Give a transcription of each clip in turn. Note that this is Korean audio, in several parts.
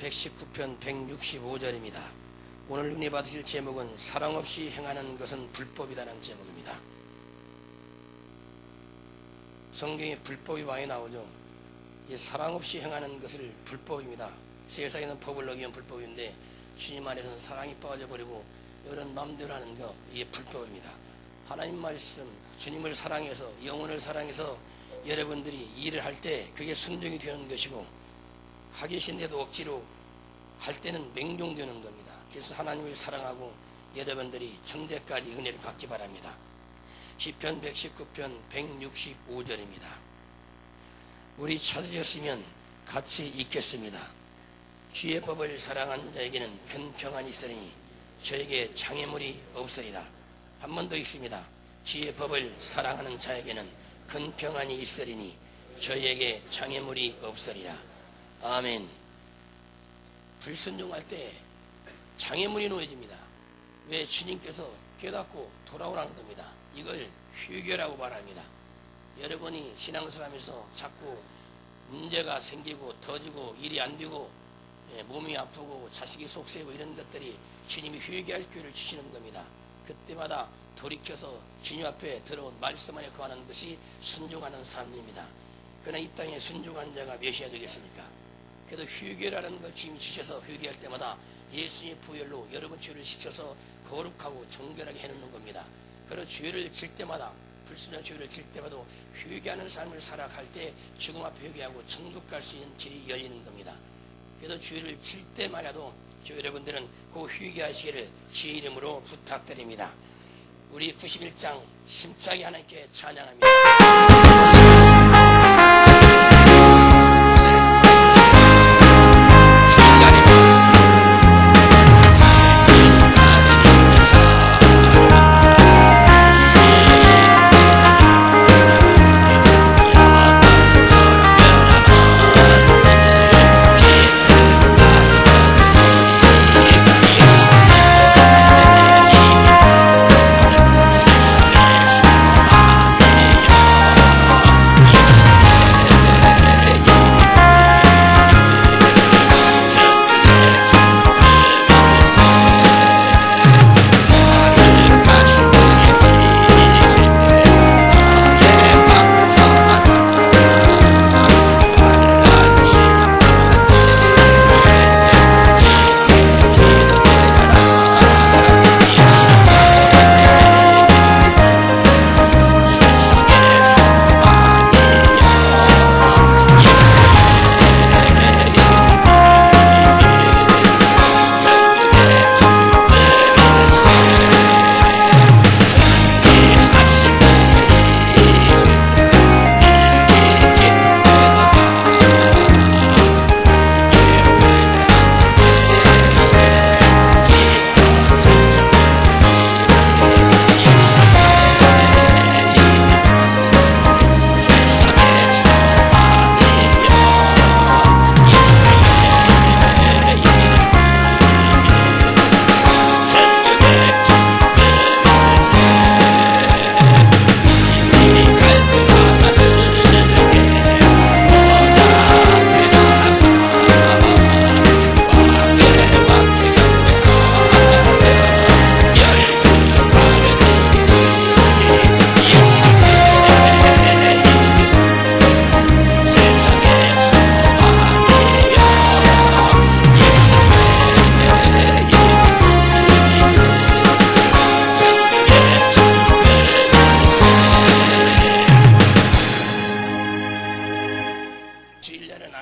119편 165절입니다. 오늘 은혜 받으실 제목은 사랑 없이 행하는 것은 불법이다라는 제목입니다. 성경에 불법이 많이 나오죠. 이 사랑 없이 행하는 것을 불법입니다. 세상에는 법을 어기면 불법인데 주님 안에서는 사랑이 빠져버리고 이런 마음대로 하는 거, 이게 불법입니다. 하나님 말씀, 주님을 사랑해서, 영혼을 사랑해서 여러분들이 일을 할 때 그게 순종이 되는 것이고, 하기 계신데도 억지로 할 때는 맹종되는 겁니다. 그래서 하나님을 사랑하고 여러분들이 천대까지 은혜를 받기 바랍니다. 시편 119편 165절입니다. 우리 찾으셨으면 같이 있겠습니다. 주의 법을 사랑한 자에게는 큰 평안이 있으니 저에게 장애물이 없으리라. 한 번 더 있습니다. 주의 법을 사랑하는 자에게는 큰 평안이 있으리니 저에게 장애물이 없으리라. 아멘. 불순종할 때 장애물이 놓여집니다. 왜? 주님께서 깨닫고 돌아오라는 겁니다. 이걸 휴교라고 말합니다. 여러분이 신앙생활하면서 자꾸 문제가 생기고 터지고 일이 안 되고 몸이 아프고 자식이 속세고 이런 것들이 주님이 회개할 기회를 주시는 겁니다. 그때마다 돌이켜서 주님 앞에 들어온 말씀 안에 거하는 것이 순종하는 삶입니다. 그러나 이 땅에 순종한 자가 몇이야 되겠습니까? 그래도 회개라는 걸 주님이 주셔서 회개할 때마다 예수님의 부혈로 여러분 죄를 씻어서 거룩하고 정결하게 해놓는 겁니다. 그리고 죄를 질 때마다, 불순한 죄를 질 때마다 회개하는 삶을 살아갈 때 죽음 앞에 회개하고 천국 갈 수 있는 길이 열리는 겁니다. 그래도 죄를 질 때만이라도 여러분들은 그 회개하시기를 주의 이름으로 부탁드립니다. 우리 91장 심차게 하나님께 찬양합니다.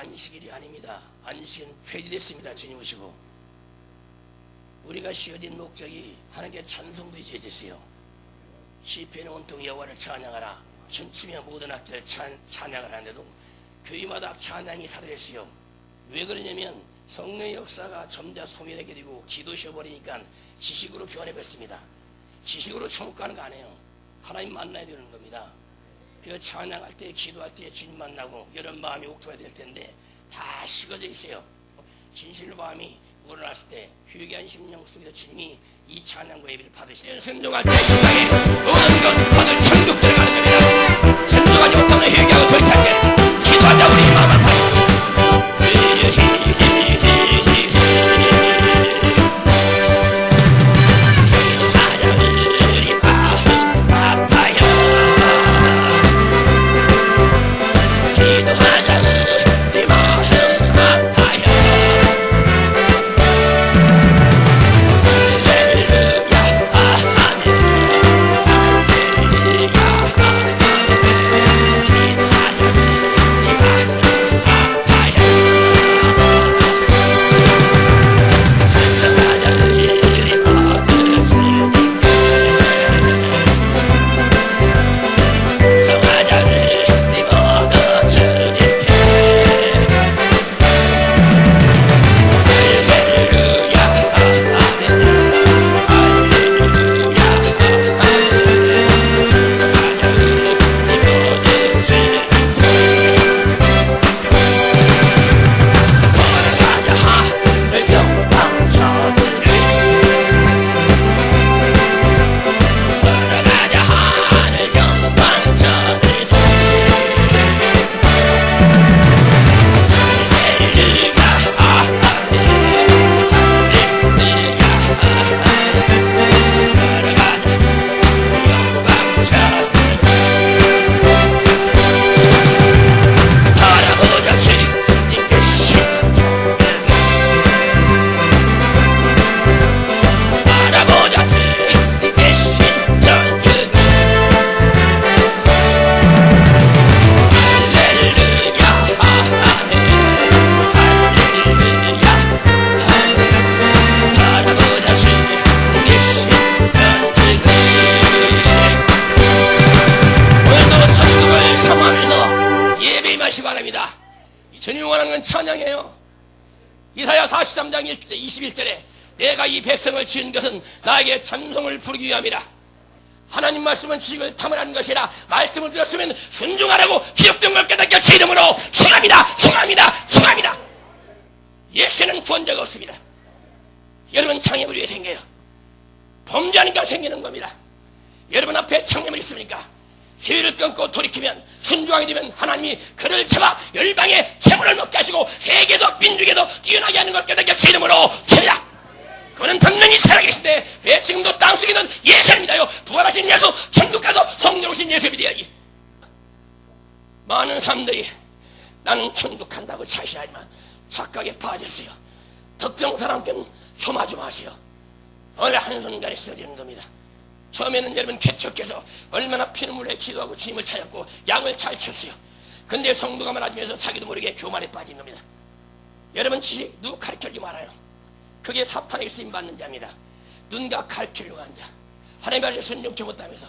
안식일이 아닙니다. 안식일은 폐지됐습니다. 주님 오시고. 우리가 쉬어진 목적이 하나님께 찬송도 이제졌어요. 시편에 온통 여호와를 찬양하라. 전치며 모든 악기를 찬양을 하는데도 교회마다 찬양이 사라졌어요. 왜 그러냐면 성령의 역사가 점자 소멸하게 되고 기도 쉬어버리니까 지식으로 변해버렸습니다. 지식으로 천국 가는 거 아니에요. 하나님 만나야 되는 겁니다. 그 찬양할 때, 기도할 때 주님 만나고 이런 마음이 옥토가 될 텐데 다 식어져 있어요. 진실로 마음이 우러났을 때 회개한 심령 속에서 주님이 이 찬양과 예배를 받으시는 순종할 때 세상에 모든 것 받을 천국 들어가는 겁니다. 순종하지 못하면 회개하고 돌이킬 때 기도하자. 우리 마음을 받으시고 찬양하는 건 찬양이에요. 이사야 43장 21절에 내가 이 백성을 지은 것은 나에게 찬송을 부르기 위함이라. 하나님 말씀은 지식을 탐하는 것이라. 말씀을 들었으면 순종하라고 기록된 걸 깨닫게 제 이름으로 청합니다. 청합니다. 청합니다. 예수는 구원자가 없습니다. 여러분 장애물이 왜 생겨요? 범죄하니까 생기는 겁니다. 여러분 앞에 장애물이 있습니까? 죄를 끊고 돌이키면 순종하게 되면 하나님이 그를 잡아 열방의 재물을 먹게 하시고 세계도 민족에도 뛰어나게 하는 걸 깨닫게 제 이름으로 청합니다. 그는 분명히 살아계신데 왜 지금도 땅속에 있는 예수입니다요. 부활하신 예수, 천국 가서 성령 오신 예수 믿어야지. 많은 사람들이 나는 천국 간다고 자신하지만 착각에 빠졌어요. 특정 사람께는 조마조마하세요. 어느 한순간에 쓰러지는 겁니다. 처음에는 여러분 개척해서 얼마나 피눈물 흘려 기도하고 주님을 찾았고 양을 잘 쳤어요. 근데 성도가 많아지면서 자기도 모르게 교만에 빠진 겁니다. 여러분 지식 누구 가르쳐주지 말아요. 그게 사탄에게 쓰임받는 자입니다. 눈과 가르치려고 한 자, 하나님의 말씀을 순종치 못하면서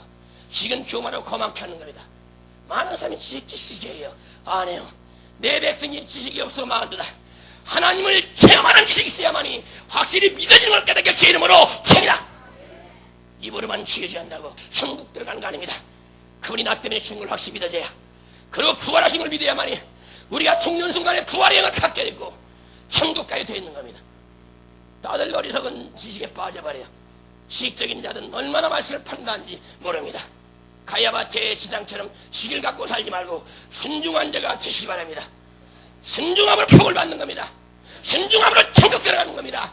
지식은 교만하고 거만케 하는 겁니다. 많은 사람이 지식이에요. 아니에요. 내 백성이 지식이 없어 망한도다. 하나님을 체험하는 지식이 있어야만이 확실히 믿어지는 걸 깨닫게 제 이름으로 청이다. 입으로만 죽여지 한다고 천국 들어가는 거 아닙니다. 그분이 나 때문에 죽은 걸 확실히 믿어져야, 그리고 부활하신 걸 믿어야만이 우리가 죽는 순간에 부활의 영을 갖게 되고 천국까지 되어 있는 겁니다. 다들 어리석은 지식에 빠져버려요. 지식적인 자들은 얼마나 말씀을 판단하는지 모릅니다. 가야바 대지장처럼 지식을 갖고 살지 말고 순종한 자가 되시기 바랍니다. 순종함으로 복을 받는 겁니다. 순종함으로 천국 들어가는 겁니다.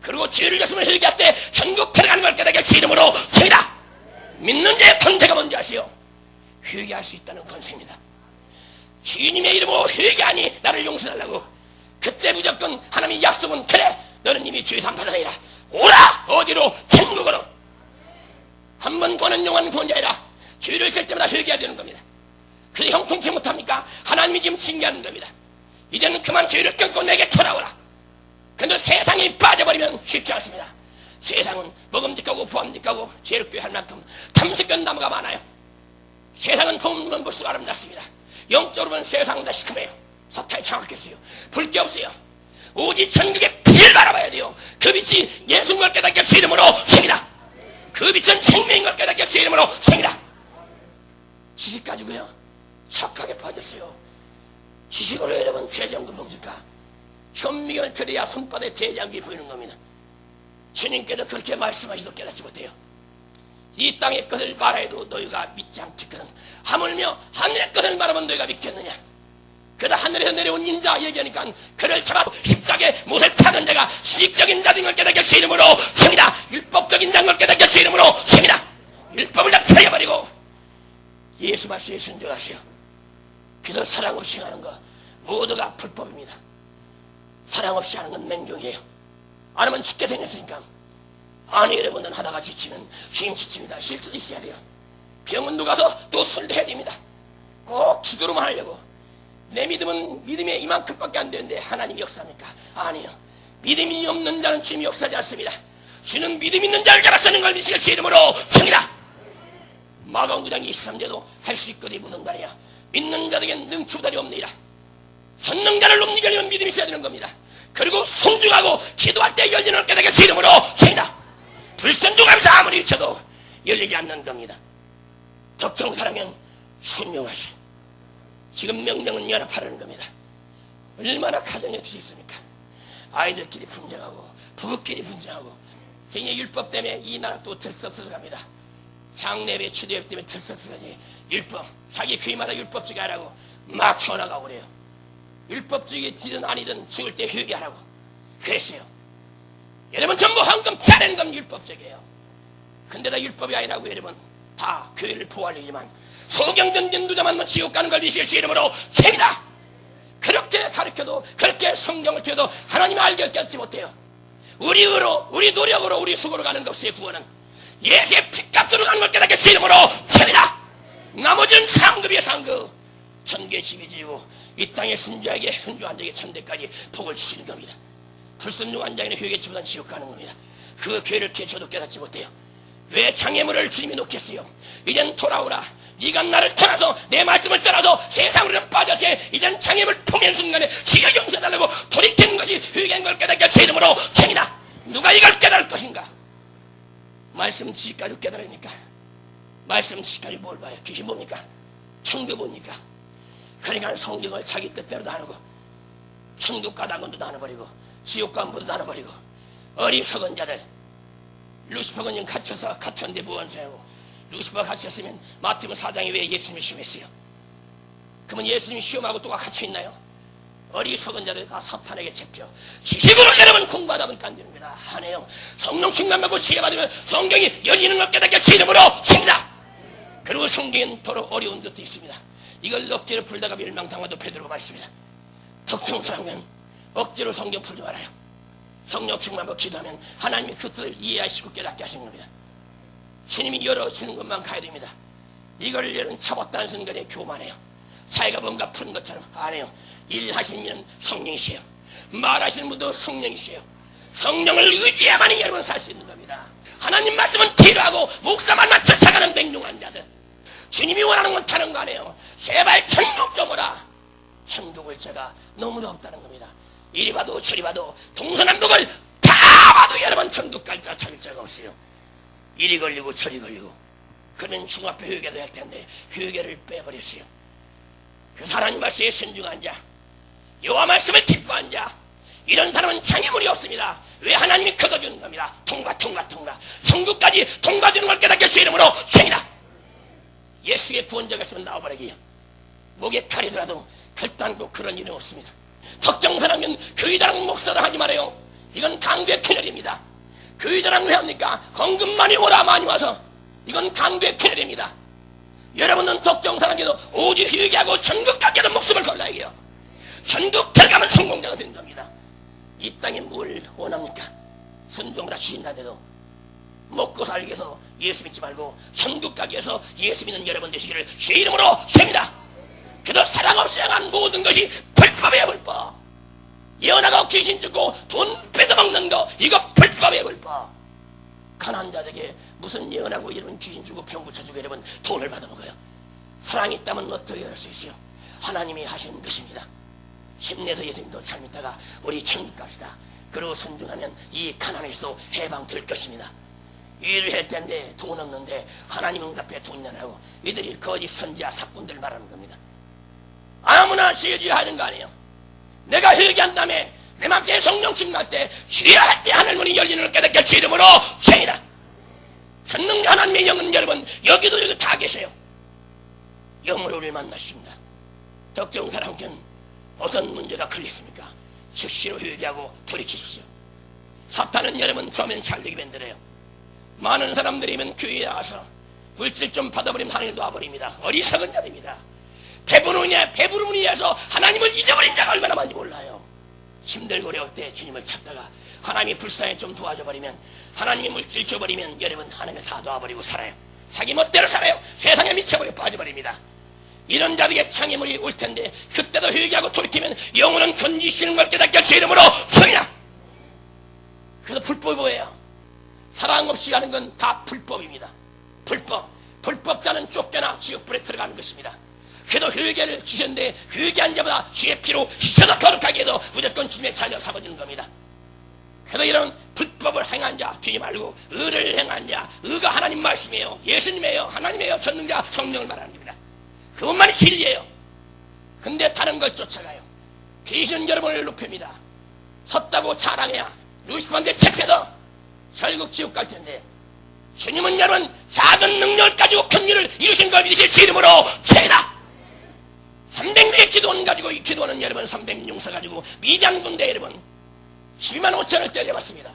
그리고 죄를 졌으면 회개할 때 천국 들어가는 걸 깨닫게 제 이름으로 청이다. 믿는 자의 권세가 뭔지 아시오? 회개할 수 있다는 권세입니다. 주님의 이름으로 회개하니 나를 용서달라고. 그때 무조건 하나님의 약속은 그래 너는 이미 죄 담당하니라. 오라! 어디로? 천국으로. 한 번 구하는 영원한 구원이 아니라 죄를 질 때마다 회개해야 되는 겁니다. 그래 형통치 못합니까? 하나님이 지금 징계하는 겁니다. 이제는 그만 죄를 끊고 내게 돌아오라. 근데 세상에 빠져버리면 쉽지 않습니다. 세상은 먹음직하고 부함직하고 죄롭게 할 만큼 탐색견 나무가 많아요. 세상은 보면 볼수록 아름답습니다. 영적으로 보면 세상은 다 시커매요. 사탄이 장악했어요. 볼 게 없어요. 오직 천국의 빛을 바라봐야 돼요. 그 빛이 예수님을 걸 깨닫게 제 이름으로 생이다. 그 빛은 생명인 걸 깨닫게 제 이름으로 생이다. 지식 가지고요 착하게 빠졌어요. 지식으로 여러분 대장금 뭡니까? 현미경을 들여야 손바닥에 대장금이 보이는 겁니다. 주님께서 그렇게 말씀하시도 깨닫지 못해요. 이 땅의 것을 말해도 너희가 믿지 않겠거든. 하물며 하늘의 것을 말하면 너희가 믿겠느냐. 그러다 하늘에서 내려온 인자 얘기하니까 그를 잡아 십자가에 못을 박은 자가 지식적인 자인 걸 깨닫게 제 이름으로 생이다. 율법적인 자인 걸 깨닫게 제 이름으로 생이다. 율법을 다 펴려버리고 예수 말씀에 순종하시오. 그래서 사랑 없이 행하는 것 모두가 불법입니다. 사랑 없이 하는 건 맹종이에요. 안 하면 죽게 생겼으니까. 아니 여러분은 하다가 지치면 주님 지칩니다. 실수도 있어야 돼요. 병원도 가서 또 술도 해야 됩니다. 꼭 기도로만 하려고. 내 믿음은 믿음이 이만큼밖에 안 되는데 하나님이 역사합니까? 아니요. 믿음이 없는 자는 주님이 역사하지 않습니다. 주는 믿음 있는 자를 잡아 쓰는 걸 믿으시길 제 이름으로 청이다. 마가음 9장 23절도 할 수 있거든 무슨 말이야. 믿는 자에겐 능치보다리 없느니라. 전능자를 움직이려면 믿음이 있어야 되는 겁니다. 그리고 순종하고 기도할 때 열리는 깨닫게 제 이름으로 청이다. 불순종하면서 아무리 외쳐도 열리지 않는 겁니다. 적정 사랑은 순종하시. 지금 명령은 연합하라는 겁니다. 얼마나 가정에 뒤집습니까? 아이들끼리 분쟁하고 부부끼리 분쟁하고 생애 율법 때문에 이 나라 또 들썩들썩합니다. 장례배 치료회 때문에 들썩들썩하니 율법 자기 교회마다 율법주의 하라고 막 전화가 오래요. 율법주의든 아니든 죽을 때 회개하라고 그랬어요. 여러분 전부 헌금 짜내는 건 율법적이에요. 근데 다 율법이 아니라고 여러분 다 교회를 보호하려지만 소경전 전도자만 지옥 가는 걸 믿으실 수 이름으로 죄입니다. 그렇게 가르쳐도 그렇게 성경을 펴도 하나님을 알게 깨닫지 못해요. 우리 의로 우리 노력으로 우리 수고로 가는 것의 구원은 예수의 핏값으로 가는 걸 깨닫게 주 이름으로 죄입니다. 나머지는 상급이에요. 상급. 천국의 집이 지고 이 땅의 순주에게 순주한 자에게 천대까지 복을 주시는 겁니다. 불순종한 자에게는 회개치보다 지옥 가는 겁니다. 그 교회를 개쳐도 깨닫지 못해요. 왜 장애물을 주님이 놓겠어요? 이젠 돌아오라. 네가 나를 떠나서 내 말씀을 떠나서 세상으로는 빠져서 이젠 장애물 통행 순간에 지가 용서해달라고 돌이키는 것이 회개한 걸 깨닫게 제 이름으로 쟁이다. 누가 이걸 깨달을 것인가? 말씀 지식까지 깨달으니까. 말씀 지식까지 뭘 봐요? 그게 뭡니까? 천국 뭡니까? 그러니까 성경을 자기 뜻대로 나누고 천국 가당권도 나눠버리고 지옥 간부도 나눠버리고 어리석은 자들. 루시퍼가 지금 갇혀서 갇혔는데 무언소하고 루시퍼가 갇혔으면 마태복음 4장에 왜 예수님을 시험했어요? 그러면 예수님이 시험하고 또가 갇혀있나요? 어리석은 자들 다 사탄에게 잡혀 지식으로 여러분 공부하다 보니까 안 됩니다. 하네요. 성령 충만받고 지혜받으면 성경이 열리는 걸 깨닫게 제 이름으로 칩니다. 그리고 성경엔 더러 어려운 것도 있습니다. 이걸 억지로 풀다가 멸망당하도 베드로가 말했습니다. 덕성사랑은 억지로 성경 풀지 말아요. 성령 충만받고 기도하면 하나님이 그 뜻을 이해하시고 깨닫게 하시는 겁니다. 주님이 열어주는 것만 가야 됩니다. 이걸 열은 잡았다는 순간에 교만해요. 자기가 뭔가 푸는 것처럼 안 해요. 일하시는 분은 성령이세요. 말하시는 분도 성령이세요. 성령을 의지해야만이 여러분 살 수 있는 겁니다. 하나님 말씀은 뒤로하고 목사 말만 쫓아가는 맹종한 자들. 주님이 원하는 건 다른 거 아니에요. 제발 천국 좀 오라. 천국을 제가 너무도 없다는 겁니다. 이리 봐도 저리 봐도 동서남북을 다 봐도 여러분 천국 갈 자 찾을 자가 없어요. 이리 걸리고 저리 걸리고. 그러면 중학교 회개도 할 텐데 회개를 빼버렸어요. 그 하나님 말씀에 순종한 자, 여호와 말씀을 기뻐한 자, 이런 사람은 장애물이 없습니다. 왜? 하나님이 걷어주는 겁니다. 통과. 천국까지 통과되는 걸 깨닫게 주 이름으로 죄이다. 예수의 구원자가 있으면 나와버리기요. 목에 칼이더라도 결단코 그런 일은 없습니다. 덕정사랑은 교회다랑 목사를 하지 말아요. 이건 강도의 큰일입니다. 교회다랑 왜 합니까? 헌금 많이 오라 많이 와서. 이건 강도의 큰일입니다. 여러분은 덕정사랑에도 오직 회개하고 천국 가게도 목숨을 걸어야 해요. 천국 들어가면 성공자가 된 겁니다. 이 땅에 뭘 원합니까? 순종을 다 주신다는데도 먹고 살기 위해서 예수 믿지 말고 천국 가기 위해서 예수 믿는 여러분 되시기를 주의 이름으로 셉니다. 그도 사랑 없이 행한 모든 것이 불법이에요. 불법. 예언하고 귀신 죽고 돈 뺏어먹는 거 이거 불법이에요. 불법. 가난한 자들에게 무슨 예언하고 여러분 귀신 주고 병 붙여주고 여러분 돈을 받아먹어요. 사랑이 있다면 어떻게 할 수 있어요? 하나님이 하신 것입니다. 힘내서 예수님도 잘 믿다가 우리 천국 갑시다. 그리고 순종하면 이 가난에서도 해방될 것입니다. 일을 할 텐데 돈 없는데 하나님 응답해 돈 내라고 이들이 거짓 선지자 사꾼들 말하는 겁니다. 아무나 지어줘야 하는 거 아니에요. 내가 회개한 다음에 내 맘속에 성령 충만할 때 주여야 할 때 하늘문이 열리는 걸 깨닫게 주 이름으로 죄이다. 전능자 하나님의 영은 여러분 여기도 여기 다 계세요. 영으로 우리를 만나십니다. 덕정사랑견 어떤 문제가 걸렸습니까? 즉시로 회개하고 돌이키시죠. 사탄은 여러분 처음엔 잘되게 만들어요. 많은 사람들이면 교회에 나와서 물질 좀 받아버리면 하나님 놔버립니다. 어리석은 자들입니다. 배부름으로 인해서 하나님을 잊어버린 자가 얼마나 많이 몰라요. 힘들고 어려울 때 주님을 찾다가 하나님이 불쌍히 좀 도와줘버리면 하나님이 물질 줘버리면 여러분 하나님을 다 놔버리고 살아요. 자기 멋대로 살아요. 세상에 미쳐버리고 빠져버립니다. 이런 자들에게 장애물이 올 텐데 그때도 회개하고 돌이키면 영혼은 건지시는 걸 깨닫게 제 이름으로 성이라. 그래서 불법이 뭐예요? 사랑 없이 가는 건 다 불법입니다. 불법자는 쫓겨나 지옥불에 들어가는 것입니다. 그래도 회개를 주셨는데 회개한 자보다 주의 피로 씻어서 거룩하게 해서 무조건 주님의 자녀 삼아주는 겁니다. 그래도 이런 불법을 행한 자 되지 말고 의를 행한 자, 의가 하나님 말씀이에요. 예수님이에요. 하나님이에요. 전능자 성령을 말하는 겁니다. 그것만이 진리예요. 근데 다른 걸 쫓아가요. 귀신은 여러분을 높입니다. 섰다고 자랑해야 루시퍼한테 잡혀도 결국 지옥 갈 텐데 주님은 여러분 작은 능력을 가지고 큰 일을 이루신 걸 믿으실 주 이름으로 죄다. 300명의 기도원 가지고 이 기도원은 여러분 300명 용사 가지고 미디안 군대 여러분 12만 5천을 때려봤습니다.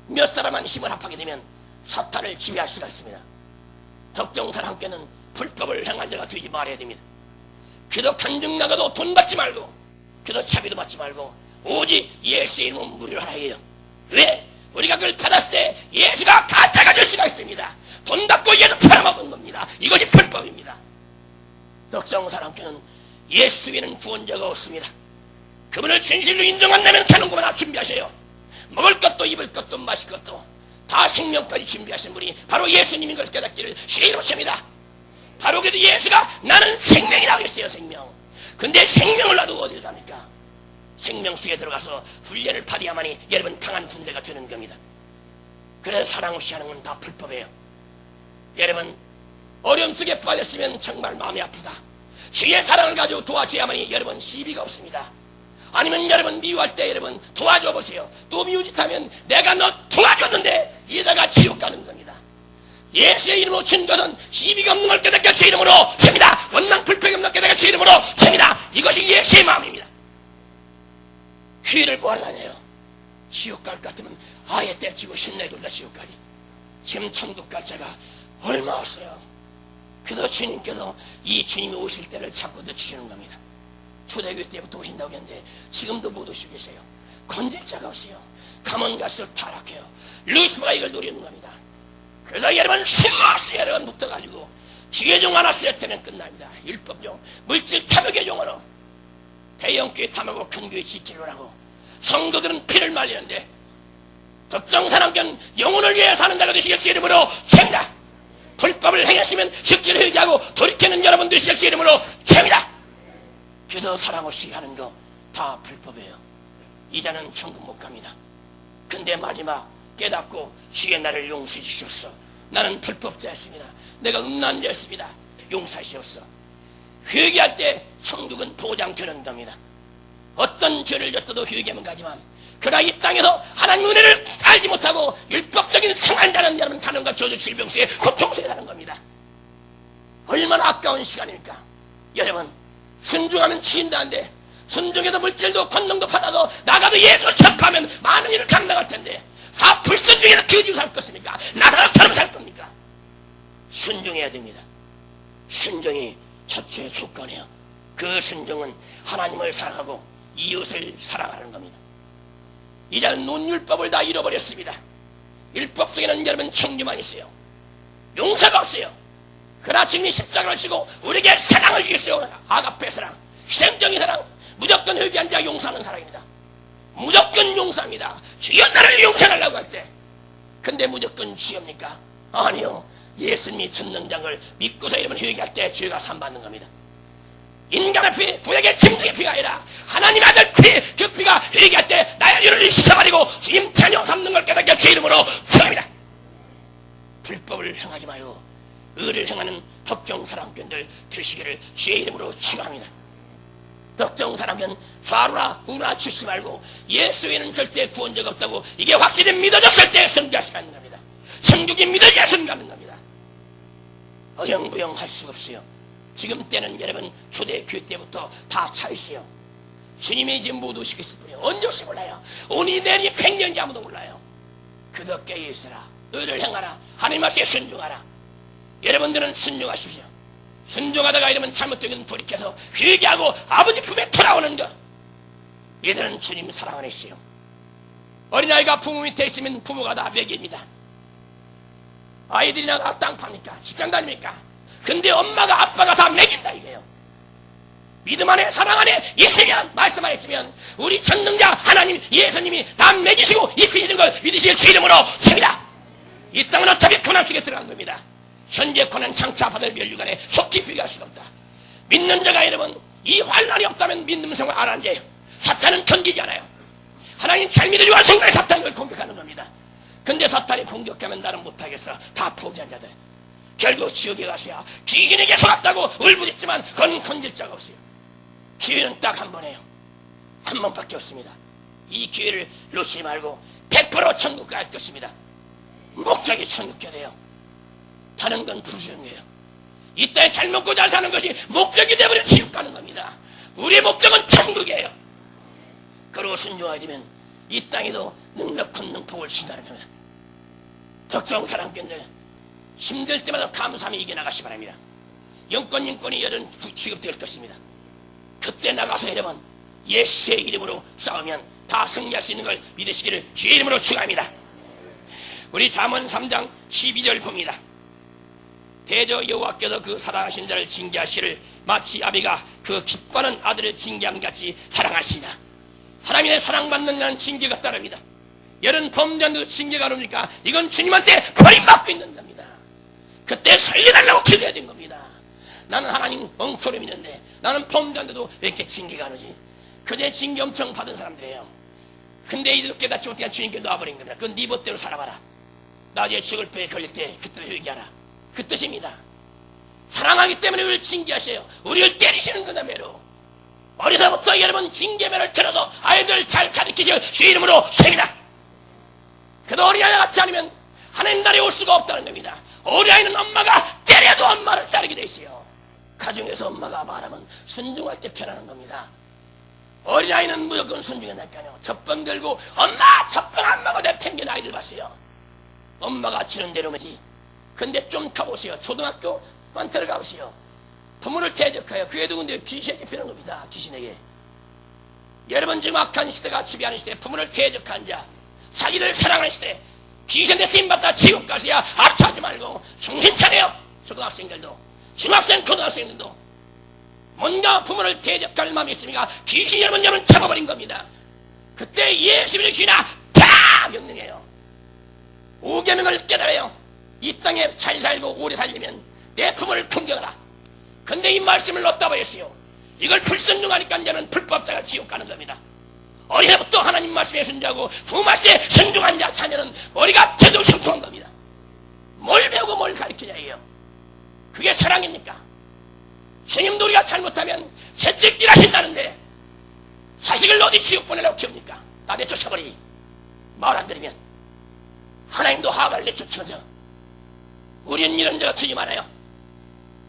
몇 사람만 힘을 합하게 되면 사탄을 지배할 수가 있습니다. 덕정사랑께는 불법을 행한 자가 되지 말아야 됩니다. 그도 간증 나가도 돈 받지 말고 그도 차비도 받지 말고 오직 예수의 이름은 무료로 하라 해요. 왜? 우리가 그걸 받았을 때 예수가 가짜가 될 수가 있습니다. 돈 받고 예수 팔아먹은 겁니다. 이것이 불법입니다. 덕정사랑교는 예수 위에는 구원자가 없습니다. 그분을 진실로 인정한다면 가는 곳마다 준비하세요. 먹을 것도 입을 것도 마실 것도 다 생명까지 준비하신 분이 바로 예수님인 걸 깨닫기를 주의 이름으로 칩니다. 바로 그래도 예수가 나는 생명이라고 했어요. 생명. 근데 생명을 놔두고 어딜 갑니까? 생명 속에 들어가서 훈련을 받아야만이 여러분 강한 군대가 되는 겁니다. 그래서 사랑 없이 하는 건 다 불법이에요. 여러분 어려움 속에 빠졌으면 정말 마음이 아프다. 주의 사랑을 가지고 도와줘야만이 여러분 시비가 없습니다. 아니면 여러분 미워할 때 여러분 도와줘 보세요. 또 미우짓하면 내가 너 도와줬는데 이러다가 지옥 가는 겁니다. 예수의 이름으로 친 것은 시비가 없는 걸 깨닫게 제 이름으로 칩니다. 원망 불평이 없는 걸 깨닫게 제 이름으로 칩니다. 이것이 예수의 마음입니다. 귀를 구하려네요. 지옥 갈 것 같으면 아예 때치고 신나게 돌다 지옥 가리. 지금 천국 갈 자가 얼마 없어요. 그래서 주님께서 이 주님이 오실 때를 자꾸 늦추시는 겁니다. 초대교회 때부터 오신다고 했는데 지금도 못 오시고 계세요. 건질 자가 없어요. 가면 갈수록 타락해요. 루시퍼가 이걸 노리는 겁니다. 그래서 여러분 수없이 여러분 붙어가지고 지혜 종 하나 쓸 때는 끝납니다. 율법종, 물질 탐욕의 종으로 대형교회 탐하고 큰 교회 지키려고 하고 성도들은 피를 말리는데 덕정사랑견 영혼을 위해 사는다고 되시길 주 이름으로 칩니다. 불법을 행했으면 즉시를 회개하고 돌이키는 여러분 되시길 주 이름으로 칩니다. 그래도 사랑 없이 하는 거 다 불법이에요. 이자는 천국 못 갑니다. 근데 마지막 깨닫고 주의 나를 용서해 주시옵소서. 나는 불법자였습니다. 내가 음란 자였습니다. 용서하시옵소서. 회개할 때 천국은 보장되는 겁니다. 어떤 죄를 졌어도 회개하면 가지만 그러나 이 땅에서 하나님 은혜를 알지 못하고 율법적인 생활자는 여러분 가는 것 저주 질병 속에 고통 속에 사는 겁니다. 얼마나 아까운 시간입니까? 여러분 순종하면 치인다는데 순종해도 물질도 권능도 받아도 나가도 예수를 접하면 많은 일을 감당할 텐데 다 불순종해서 거지고 살 것입니까? 나다라 사람 살 겁니까? 순종해야 됩니다. 순종이 첫째 조건이에요. 그 순종은 하나님을 사랑하고 이웃을 사랑하는 겁니다. 이제는 논율법을 다 잃어버렸습니다. 율법 속에는 여러분 청주만 있어요. 용서가 없어요. 그러나 주님이 십자가를 지고 우리에게 사랑을 주셨어요. 아가페 사랑, 희생적인 사랑, 무조건 회개한 자 용서하는 사랑입니다. 무조건 용서합니다. 주여 나를 용서하려고 할 때. 근데 무조건 주여입니까? 아니요. 예수님이 전능장을 믿고서 이러면 회개할 때 죄가 산받는 겁니다. 인간의 피, 구약의 짐승의 피가 아니라 하나님 아들 피, 그 피가 회개할 때 나의 죄를 씻어버리고 주님 자녀 삼는 걸 깨닫게 제 이름으로 축원합니다. 불법을 행하지 마요. 의를 행하는 덕정사랑견들 되시기를 주의 이름으로 축원합니다. 덕정사랑견 좌우나 우나 주지 말고 예수에는 절대 구원자가 없다고 이게 확실히 믿어졌을 때 승자시가는 겁니다. 천국이 믿어져야 승가는 겁니다. 어영부영 할 수가 없어요. 지금 때는 여러분 초대교회 때부터 다 차있어요. 주님이 지금 못 오시고 있을 뿐이에요. 언제 오시 몰라요. 오니 내니 백년이 아무도 몰라요. 그도 깨어있으라. 의를 행하라. 하나님 말씀에 순종하라. 여러분들은 순종하십시오. 순종하다가 이러면 잘못되면 돌이켜서 회개하고 아버지 품에 돌아오는 것. 얘들은 주님 사랑을 했어요. 어린아이가 부모 밑에 있으면 부모가 다 먹입니다. 아이들이나 다 땅 팝니까? 직장 다닙니까? 근데 엄마가 아빠가 다 먹인다 이거예요. 믿음 안에 사랑 안에 있으면 말씀 안에 있으면 우리 전능자 하나님 예수님이 다 먹이시고 입히시는 걸 믿으실 주 이름으로 칩니다. 이 땅은 어차피 고난 속에 들어간 겁니다. 현재 고난 장차 받을 멸류관에 속히 비교할 수가 없다. 믿는 자가 여러분 이 환난이 없다면 믿는 생활 안 앉아요. 사탄은 견디지 않아요. 하나님 잘 믿으려고 하는 순간에 사탄이 그걸 공격하는 겁니다. 근데 사탄이 공격하면 나는 못하겠어. 다 포기한 자들 결국 지옥에 가서야 귀신에게 속았다고 울부짖지만 그건 건질 자가 없어요. 기회는 딱 한 번이에요. 한 번밖에 없습니다. 이 기회를 놓치지 말고 100% 천국 갈 것입니다. 목적이 천국 가야 돼요. 다른 건 부수적이에요. 이 땅에 잘 먹고 잘 사는 것이 목적이 되어버린 지옥 가는 겁니다. 우리의 목적은 천국이에요. 그러고 순종하게 되면 이 땅에도 능력한 능폭을 신다는 겁니다. 덕정사랑견들 힘들 때마다 감사함이 이겨나가시 바랍니다. 영권 인권이 여러분 취급될 것입니다. 그때 나가서 여러분 예수의 이름으로 싸우면 다 승리할 수 있는 걸 믿으시기를 주의 이름으로 축원합니다. 우리 잠언 3장 12절 봅니다. 대저 여호와께서 그 사랑하신 자를 징계하시기를 마치 아비가 그 기뻐하는 아들을 징계함같이 사랑하시나. 하나님의 사랑받는 자는 징계가 따릅니다. 여러분 범죄한데도 징계가 안 옵니까? 이건 주님한테 버림받고 있는 겁니다. 그때 살려달라고 기도해야 된 겁니다. 나는 하나님 엉터리 믿는데 나는 범죄한데도 왜 이렇게 징계가 안 오지? 그때 징계 엄청 받은 사람들이에요. 근데 이들도 깨닫지 못한 주님께 놔버린 겁니다. 그건 네 멋대로 살아봐라. 나중에 죽을 뼈에 걸릴 때 그때로 회개하라. 그 뜻입니다. 사랑하기 때문에 우리를 징계하셔요. 우리를 때리시는 거다 매로. 어려서부터 여러분 징계면을 들어도 아이들 잘 가르치실 주 이름으로 셉니다. 그도 어린아이 같지 않으면 하나님 나라에 올 수가 없다는 겁니다. 어린아이는 엄마가 때려도 엄마를 따르게 돼 있어요. 가정에서 엄마가 말하면 순종할 때 편하는 겁니다. 어린아이는 무조건 순종해나니까요. 젖병 들고 엄마 젖병 안 먹어 내팽겨 아이들 봤어요. 엄마가 치는 대로면지. 근데 좀 가보세요. 초등학교만 들어가 보세요. 부모를 대적하여 그 애도 근데 귀신에게 피는 겁니다. 귀신에게. 여러분 지금 악한 시대가 지배하는 시대, 부모를 대적한 자, 자기를 사랑하는 시대, 귀신한테 쓰임받다 지옥 가서야 악취하지 말고 정신 차려요. 초등학생들도 중학생 고등학생들도 뭔가 부모를 대적할 마음이 있으니까 귀신이 여러분 잡아버린 겁니다. 그때 예수님의 귀나 다 명령해요. 5계명을 깨달아요. 이 땅에 잘 살고 오래 살려면 내 부모를 공경하라. 근데 이 말씀을 넣었다 버렸어요. 이걸 불순종하니까 이제는 불법자가 지옥 가는 겁니다. 어린애부터 하나님 말씀에 순종하고 부모 말씀에 순종한 자 자녀는 머리가 되도 성통한 겁니다. 뭘 배우고 뭘 가르치냐 해요. 그게 사랑입니까? 주님도 우리가 잘못하면 채찍질 하신다는데 자식을 어디 지옥 보내려고 키웁니까? 나 내쫓아버리. 말 안 들으면 하나님도 하가를 내쫓아져. 우리는 이런 자가 되게 많아요.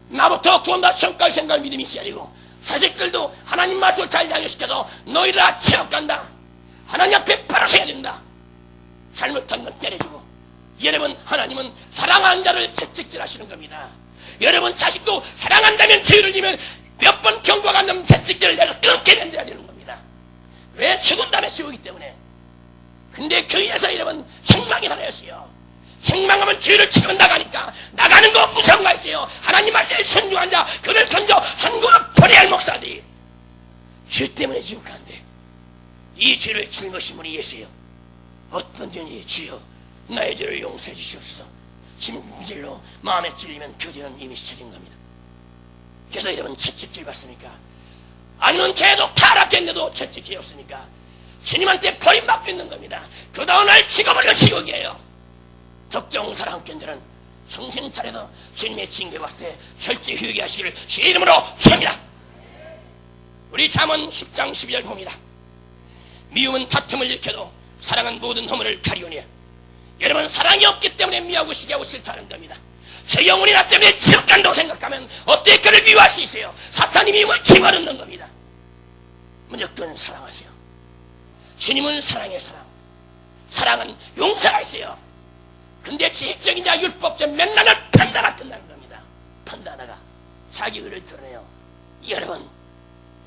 나부터 구원받을 성까지 생각할 믿음이 있어야 되고 자식들도 하나님 말씀을 잘 양육시켜서 너희들 다 지옥 간다. 하나님 앞에 바로 서야 된다. 잘못한 건 때려주고. 여러분 하나님은 사랑하는 자를 채찍질 하시는 겁니다. 여러분 자식도 사랑한다면 죄를 지면 몇 번 경고가 안 되면 채찍질을 내서 끊게 만들어야 되는 겁니다. 왜? 죽은 다음에 지우기 때문에. 근데 교회에서 여러분 책망이 하나였어요. 책망하면 죄를 치고 나가니까 나가는 거 무상가 있어요. 하나님 말씀에 순종한 자 그를 건져 천국으로 보내야 할 목사들이 죄 때문에 지옥 가는데 이 죄를 짊어진 분이 예수예요. 어떤 죄니? 주여 나의 죄를 용서해 주시옵소서. 짐질로 마음에 찔리면 그 죄는 이미 씻어진 겁니다. 그래서 여러분 채찍질 받습니까? 아니면 계속 타락했는데도 채찍질이 없습니까? 주님한테 버림받고 있는 겁니다. 그 다음날 죽어버리고 지옥이에요. 적정 사랑견들은 정신 차려서 주님의 징계 왔을 때 철저히 회개하시기를 주의 이름으로 축원합니다. 우리 잠언 10장 12절 봅니다. 미움은 다툼을 일으켜도 사랑은 모든 허물을 가리우니. 여러분 사랑이 없기 때문에 미워하고 시기하고 싫다는 겁니다. 저 영혼이 나 때문에 지옥 간다고 생각하면 어떻게 그를 미워할 수 있어요? 사탄이 미움을 집어넣는 겁니다. 무조건 사랑하세요. 주님은 사랑의 사랑. 사랑은 용서가 있어요. 근데 지식적인 자 율법적 맨날을 판단하다 끝나는 겁니다. 판단하다가 자기 의를 드러내요. 여러분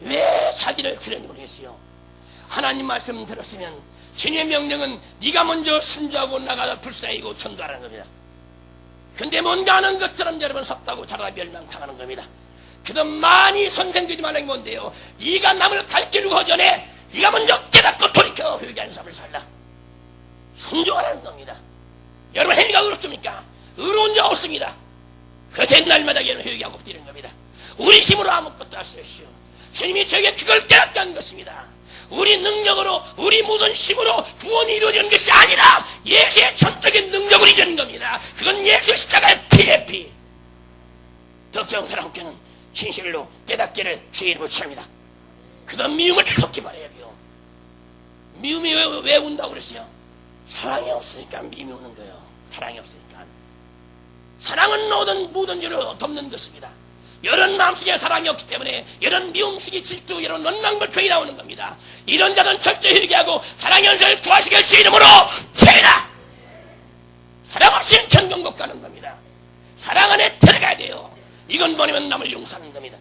왜 자기를 드러내는지 모르겠어요. 하나님 말씀 들었으면 주님의 명령은 네가 먼저 순종하고 나가다 불쌍히고 전도하라는 겁니다. 근데 뭔가 하는 것처럼 여러분 섭다고 자라다 멸망당하는 겁니다. 그도 많이 선생들이 말하는 건데요. 네가 남을 가르치려고 하전에 네가 먼저 깨닫고 돌이켜 회개하는 삶을 살라. 순종하라는 겁니다. 여러분 행위가 의롭습니까? 의로운 자 없습니다. 그래서 날마다 얘는 회개하고 뛰는 겁니다. 우리 힘으로 아무것도 할 수 없어요. 주님이 저에게 그걸 깨닫게 한 것입니다. 우리 능력으로 우리 무슨 힘으로 구원이 이루어지는 것이 아니라 예수의 전적인 능력으로 이루어지는 겁니다. 그건 예수의 십자가의 피의 피. 덕성 사랑께는 진실로 깨닫기를 주의 이름으로 축원합니다. 그다음 미움을 걷기 바라요. 미움이 왜 운다고 그랬어요? 사랑이 없으니까 미움이 오는 거예요. 사랑이 없으니까. 사랑은 모든 죄를 덮는 것입니다. 이런 마음속에 사랑이 없기 때문에 이런 미움식이 질투, 이런 원망불평이 나오는 겁니다. 이런 자는 철저히 회개하고 사랑의 연세를 구하시길 주 이름으로 죄다. 사랑 없이는 천국 못 가는 겁니다. 사랑 안에 들어가야 돼요. 이건 뭐냐면 남을 용서하는 겁니다.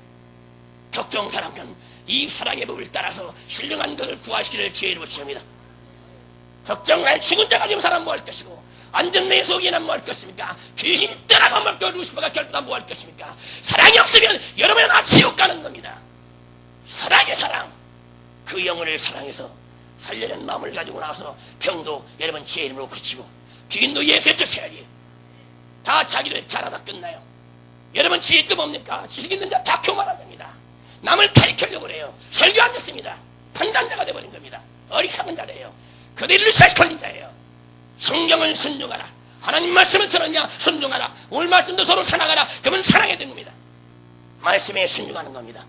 적정 사랑은 이 사랑의 법을 따라서 신령한 것을 구하시기를 주의 이름으로 축원합니다. 적정한 죽은 자가 지금 사람 뭐 할 것이고 안전내 속에는 뭐 할 것입니까? 귀신 떠나가 말고 루시퍼가 결부다 뭐 할 것입니까? 사랑이 없으면 여러분은 다 지옥 가는 겁니다. 사랑의 사랑. 그 영혼을 사랑해서 살려는 마음을 가지고 나서 병도 여러분 제 이름으로 그치고 귀인도 예수의 뜻 해야지. 다 자기를 잘하다 끝나요. 여러분 지혜의 뜻 뭡니까? 지식 있는 자 다 교만한 겁니다. 남을 가리키려고 그래요. 설교 안 듣습니다. 판단자가 되어버린 겁니다. 어리석은 자래요. 그들을 살 걸린 자예요. 성경을 순종하라. 하나님 말씀을 들었냐? 순종하라. 오늘 말씀도 서로 사랑하라. 그러면 사랑이 된 겁니다. 말씀에 순종하는 겁니다.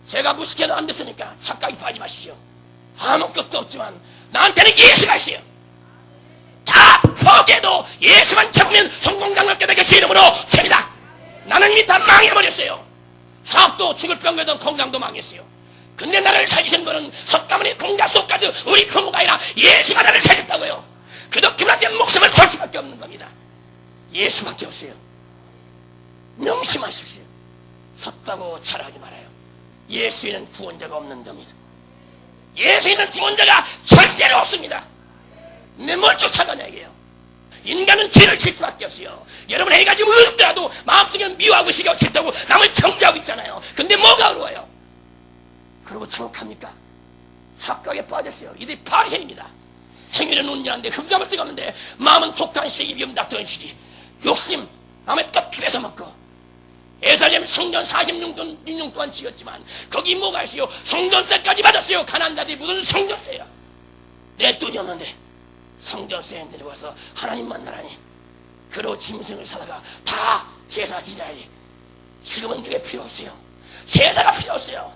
제가 무식해도 안 됐으니까 착각이 빠지 마십시오. 아무것도 없지만 나한테는 예수가 있어요. 다 포기해도 예수만 잡으면 성공당할 깨닫게 주 이름으로 됩니다. 나는 이미 다 망해버렸어요. 사업도 죽을 병거든 공장도 망했어요. 근데 나를 살리신 분은 석가모니 공자 속까지 우리 부모가 아니라 예수가 나를 살렸다고요. 그도 그분한테 목숨을 걸 수밖에 없는 겁니다. 예수밖에 없어요. 명심하십시오. 섰다고 자랑하지 말아요. 예수에는 구원자가 없는 겁니다. 예수에는 구원자가 절대로 없습니다. 내 뭘 쫓아가냐 이게요. 인간은 죄를 질 수밖에 없어요. 여러분 해가지고 어렵더라도 마음속에는 미워하고 시기하고 싫다고 남을 정죄하고 있잖아요. 근데 뭐가 어려워요? 그러고 참혹합니까? 착각에 빠졌어요. 이들이 바리새인입니다. 행위는 온전한데 흠잡을 데가 없는데 마음은 독한 시기 미움 다투는 시기 욕심 남의 것 비벼서 먹고 예루살렘 성전 46년 동안 지었지만 거기 뭐가 있어요? 성전세까지 받았어요. 가난한 자들이 무슨 성전세야. 낼 돈이 없는데 성전세에 내려와서 하나님 만나라니. 그러고 짐승을 사다가 다 제사 지내야지. 지금은 그게 필요 없어요. 제사가 필요 없어요.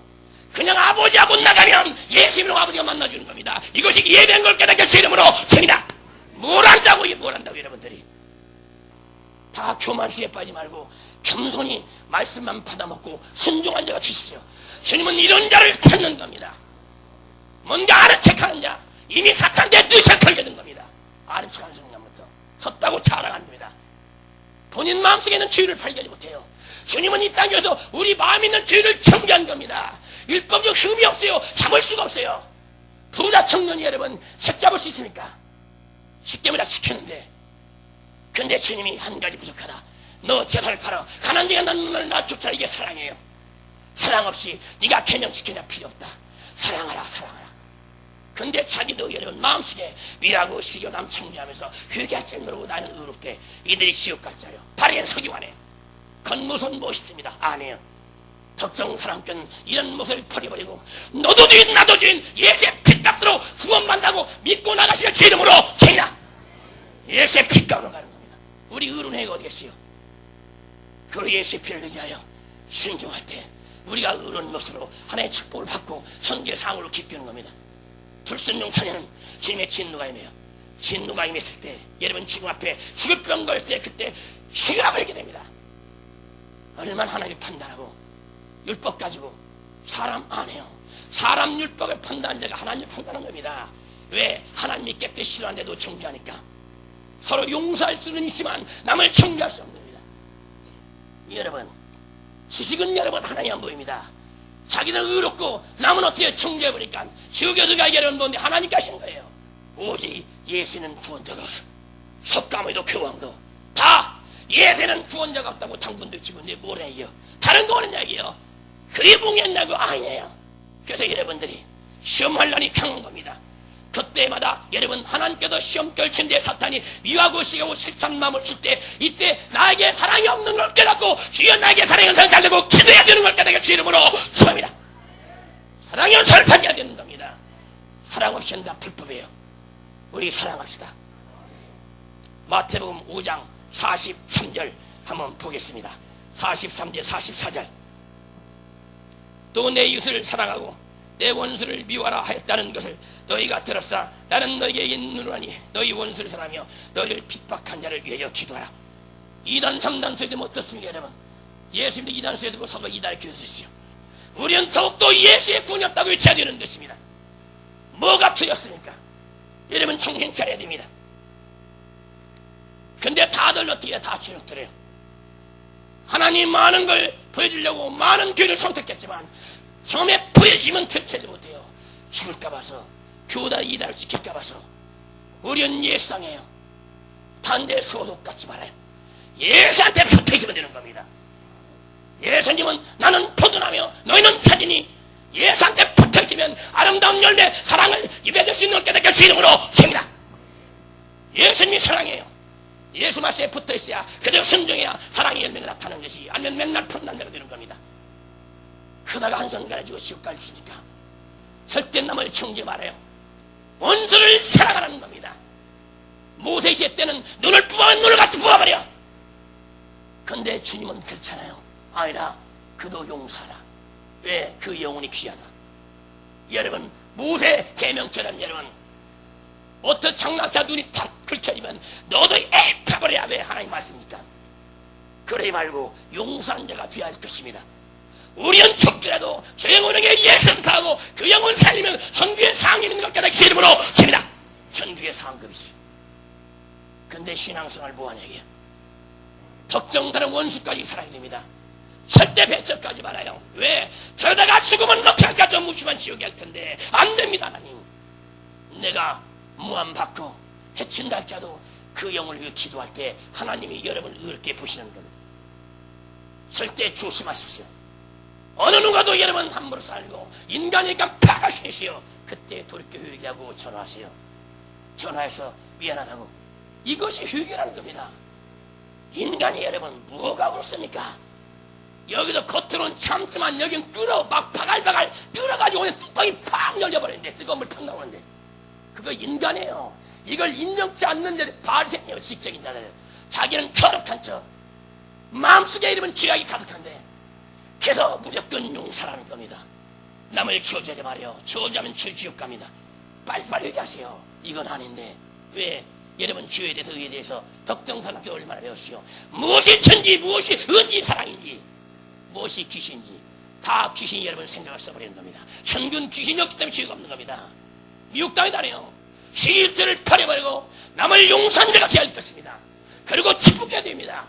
그냥 아버지하고 나가면 예수님으로 아버지가 만나주는 겁니다. 이것이 예배인 걸 깨닫게 주 이름으로 됩니다. 뭘 한다고 여러분들이. 다 교만시에 빠지지 말고 겸손히 말씀만 받아먹고 순종한 자가 되십시오. 주님은 이런 자를 찾는 겁니다. 뭔가 아는 척하는 자, 이미 사탄의 뜻에 걸게 된 겁니다. 아는 척하는 순간부터 섰다고 자랑합니다. 본인 마음속에 있는 죄를 발견하지 못해요. 주님은 이 땅에서 우리 마음에 있는 죄를 정죄한 겁니다. 율법적 흠이 없어요. 잡을 수가 없어요. 부자 청년이 여러분 책 잡을 수 있습니까? 쉽게 말해 지켰는데, 근데 주님이 한 가지 부족하다. 너 제사를 팔아 가난한 자가 너를 낮춥자. 이게 사랑이에요. 사랑 없이 네가 계명 지키냐 필요 없다. 사랑하라 사랑하라. 근데 자기도 여러분 마음속에 미라고 시교 남 청지하면서 회개할 줄 모르고 나는 의롭게 이들이 지옥 갈 자요. 바리엔 서기관에 겉모습은 멋있습니다. 아니에요. 특정 사람견 이런 모습을 버려버리고 너도 주인 나도 주인 예수의 핏값으로 구원받는다고 믿고 나가시는 주 이름으로 죄인아. 예수의 핏값으로 가는 겁니다. 우리 의로운 어디 계시오? 그 예수의 피를 의지하여 순종할 때 우리가 의로운 모습으로 하나의 축복을 받고 천국의 상으로 기쁘는 겁니다. 불순종 자녀는 주님의 진노가 임해요. 진노가 임했을 때 여러분 지금 앞에 죽을 병 걸 때 그때 죽으라고 하게 됩니다. 얼마나 하나님을 판단하고 율법 가지고 사람 안 해요. 사람 율법을 판단한 자가 하나님을 판단한 겁니다. 왜? 하나님이 깨끗이 싫어하는데도 정죄하니까. 서로 용서할 수는 있지만 남을 정죄할 수 없는 겁니다. 여러분 지식은 여러분 하나님 안 보입니다. 자기는 의롭고 남은 어떻게 정죄해버리니까 지옥에서 가기 어려운 건데 하나님 가신 거예요. 오직 예수는 구원자가 없어. 석가모니도 교황도 다 예수는 구원자가 없다고 당분도 치고 근데 뭘 해요? 다른 거 오는 이야기예요. 그게 봉했냐고 아니에요. 그래서 여러분들이 시험하려니 강한 겁니다. 그때마다 여러분 하나님께서 시험 결친데 사탄이 미워하고 시기하고 실찬 마음을 줄 때 이때 나에게 사랑이 없는 걸 깨닫고 주여 나에게 사랑의 은사를 달라고 기도해야 되는 걸 깨닫게 주 이름으로 축원합니다. 사랑의 은사를 받아야 되는 겁니다. 사랑 없이는 다 불법이에요. 우리 사랑합시다. 마태복음 5장 43절 한번 보겠습니다. 43절 44절 또 내 이웃을 사랑하고 내 원수를 미워하라 하였다는 것을 너희가 들었으나 나는 너희에게 있느라니 너희 원수를 사랑하며 너희를 핍박한 자를 위하여 기도하라. 2단 3단 소리 되면 어떻습니까 여러분? 예수님도 2단 소리 듣고 서로 2단을 교수시오. 우리는 더욱더 예수의 구원이 없다고 외쳐야 되는 것입니다. 뭐가 틀렸습니까? 여러분 정신 차려야 됩니다. 근데 다들 어떻게 해요? 다 주눅들어요. 하나님 많은 걸 보여주려고 많은 교회를 선택했지만 처음에 보여주면 들치지 못해요. 죽을까 봐서 교다 이달을 지킬까 봐서 우리는 예수당해요. 단대 소속 갖지 말아요. 예수한테 붙어있으면 되는 겁니다. 예수님은 나는 포도나며 너희는 사진이 예수한테 붙어있어야 맺으면 아름다운 열매, 사랑을 입에 댈 수 있는 깨닫게 주인으로 줍니다. 예수님이 사랑이에요. 예수 말씀에 붙어 있어야, 그대로 순종해야 사랑의 열매가 나타나는 것이, 아니면 맨날 판단자가 되는 겁니다. 그러다가 한순간에 지고 지옥 갈지니까 절대 남을 청지 말아요. 원수를 사랑하는 겁니다. 모세 시대 때는 눈을 뽑아면 눈을 같이 뽑아버려. 근데 주님은 그렇잖아요. 아니라 그도 용서하라. 왜? 그 영혼이 귀하다. 여러분, 모세 계명처럼 여러분, 어떤 장난차 눈이 탁 긁혀지면 너도 에파버려야. 왜? 하나님 말씀입니까? 그러지 말고 용서한 자가 귀할 것입니다. 우리는 죽더라도 저 영혼에게 예수를 파하고 그 영혼 살리면 천국의 상이 있는 것 깨닫기 이름으로 줍니다. 천국의 상급이 있어요. 근데 신앙생활 뭐하냐고요? 덕정사는 원수까지 살아야 됩니다. 절대 배척하지 말아요. 왜? 저러다가 죽으면 넉할까 저 무심한 지옥이 할 텐데 안 됩니다. 하나님, 내가 무함받고 해친다 할지라도 그 영혼을 위해 기도할 때 하나님이 여러분을 의롭게 보시는 겁니다. 절대 조심하십시오. 어느 누가도 여러분 함부로 살고 인간이니까 파가시시오. 그때 돌이켜 회개하고 전화하세요. 전화해서 미안하다고. 이것이 회개라는 겁니다. 인간이 여러분 뭐가 그렇습니까? 여기서 겉으로는 참지만 여긴 끓어 막 바갈바갈 끓어가지고 그냥 뚜껑이 팍 열려버리는데 뜨거운 물 팍 나오는데 그거 인간이에요. 이걸 인정치 않는 자들 바리새인이에요. 직적인 자들. 자기는 거룩한 척 마음속에 이러면 죄악이 가득한데 그래서 무조건 용서라는 겁니다. 남을 저주하지 말아요. 저주하면 지옥 갑니다. 빨리빨리 얘기하세요. 이건 아닌데 왜? 여러분 죄에 대해서 의에 대해서 덕정사납게 얼마나 배웠시오. 무엇이 천지, 무엇이 은지 사랑인지, 무엇이 귀신인지 다 귀신이 여러분 생각을 써버리는 겁니다. 천군 귀신이 없기 때문에 죄가 없는 겁니다. 미국 땅에 다녀요. 시일죄를 버려버리고 남을 용서한 자가 귀할 것입니다. 그리고 축복해야 됩니다.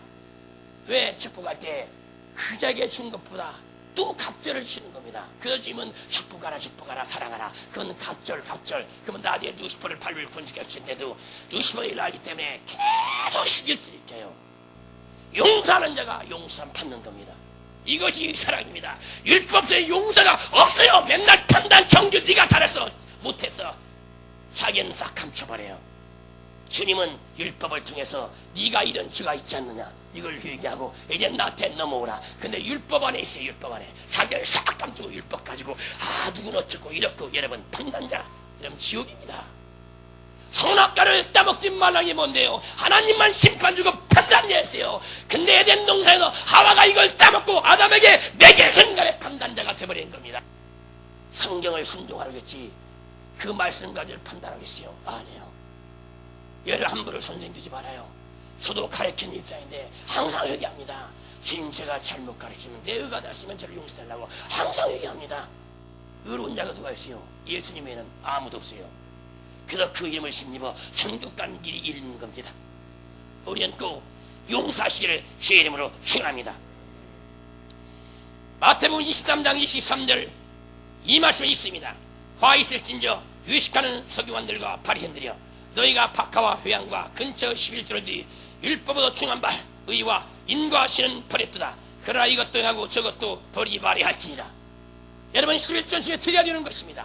왜? 축복할 때 그 자에게 준 것보다 또 갑절을 주는 겁니다. 그 주면 축복하라 축복하라 사랑하라. 그건 갑절. 그러면 나중에 루시퍼를 발을 군식할 텐데도 루시퍼가 일을 하기 때문에 계속 시길을 일으켜요. 용서하는 자가 용서함 받는 겁니다. 이것이 사랑입니다. 율법서에 용서가 없어요. 맨날 판단 정죄. 네가 잘했어 못했어 자기는 싹 감춰버려요. 주님은 율법을 통해서 네가 이런 죄가 있지 않느냐 이걸 회개하고 이제 나한테 넘어오라. 근데 율법 안에 있어요. 율법 안에 자기를 싹 감추고 율법 가지고 누구는 어쩌고 이렇고 여러분 판단자 이러면 지옥입니다. 선악과를 따먹지 말라는 게 뭔데요? 하나님만 심판 주고 판단자였어요. 근데 에덴 동산에서 하와가 이걸 따먹고 아담에게 매개 순간에 판단자가 되어버린 겁니다. 성경을 순종하겠지 그 말씀 가지고 판단하겠어요? 아니에요. 여러분 함부로 선생 두지 말아요. 저도 가르치는 입장인데 항상 회개합니다. 주님 제가 잘못 가르치면 내 의가 닿았으면 저를 용서달라고 항상 회개합니다. 의로운 자가 누가 있어요? 예수님 외에는 아무도 없어요. 그래서 그 이름을 힘입어 천국 가는 길이 있는 겁니다. 우리는 꼭 용서하시기를 주의 이름으로 축원합니다. 마태복음 23장 23절 이 말씀이 있습니다. 화 있을진저 유식하는 서기관들과 바리새인들이여 너희가 박하와 회양과 근처 11조를 뒤 율법보다 중한 바 의와 인과 신은 버렸도다. 그러나 이것도 행하고 저것도 버리지 말아야 할지니라. 여러분 11조는 중에 드려야 되는 것입니다.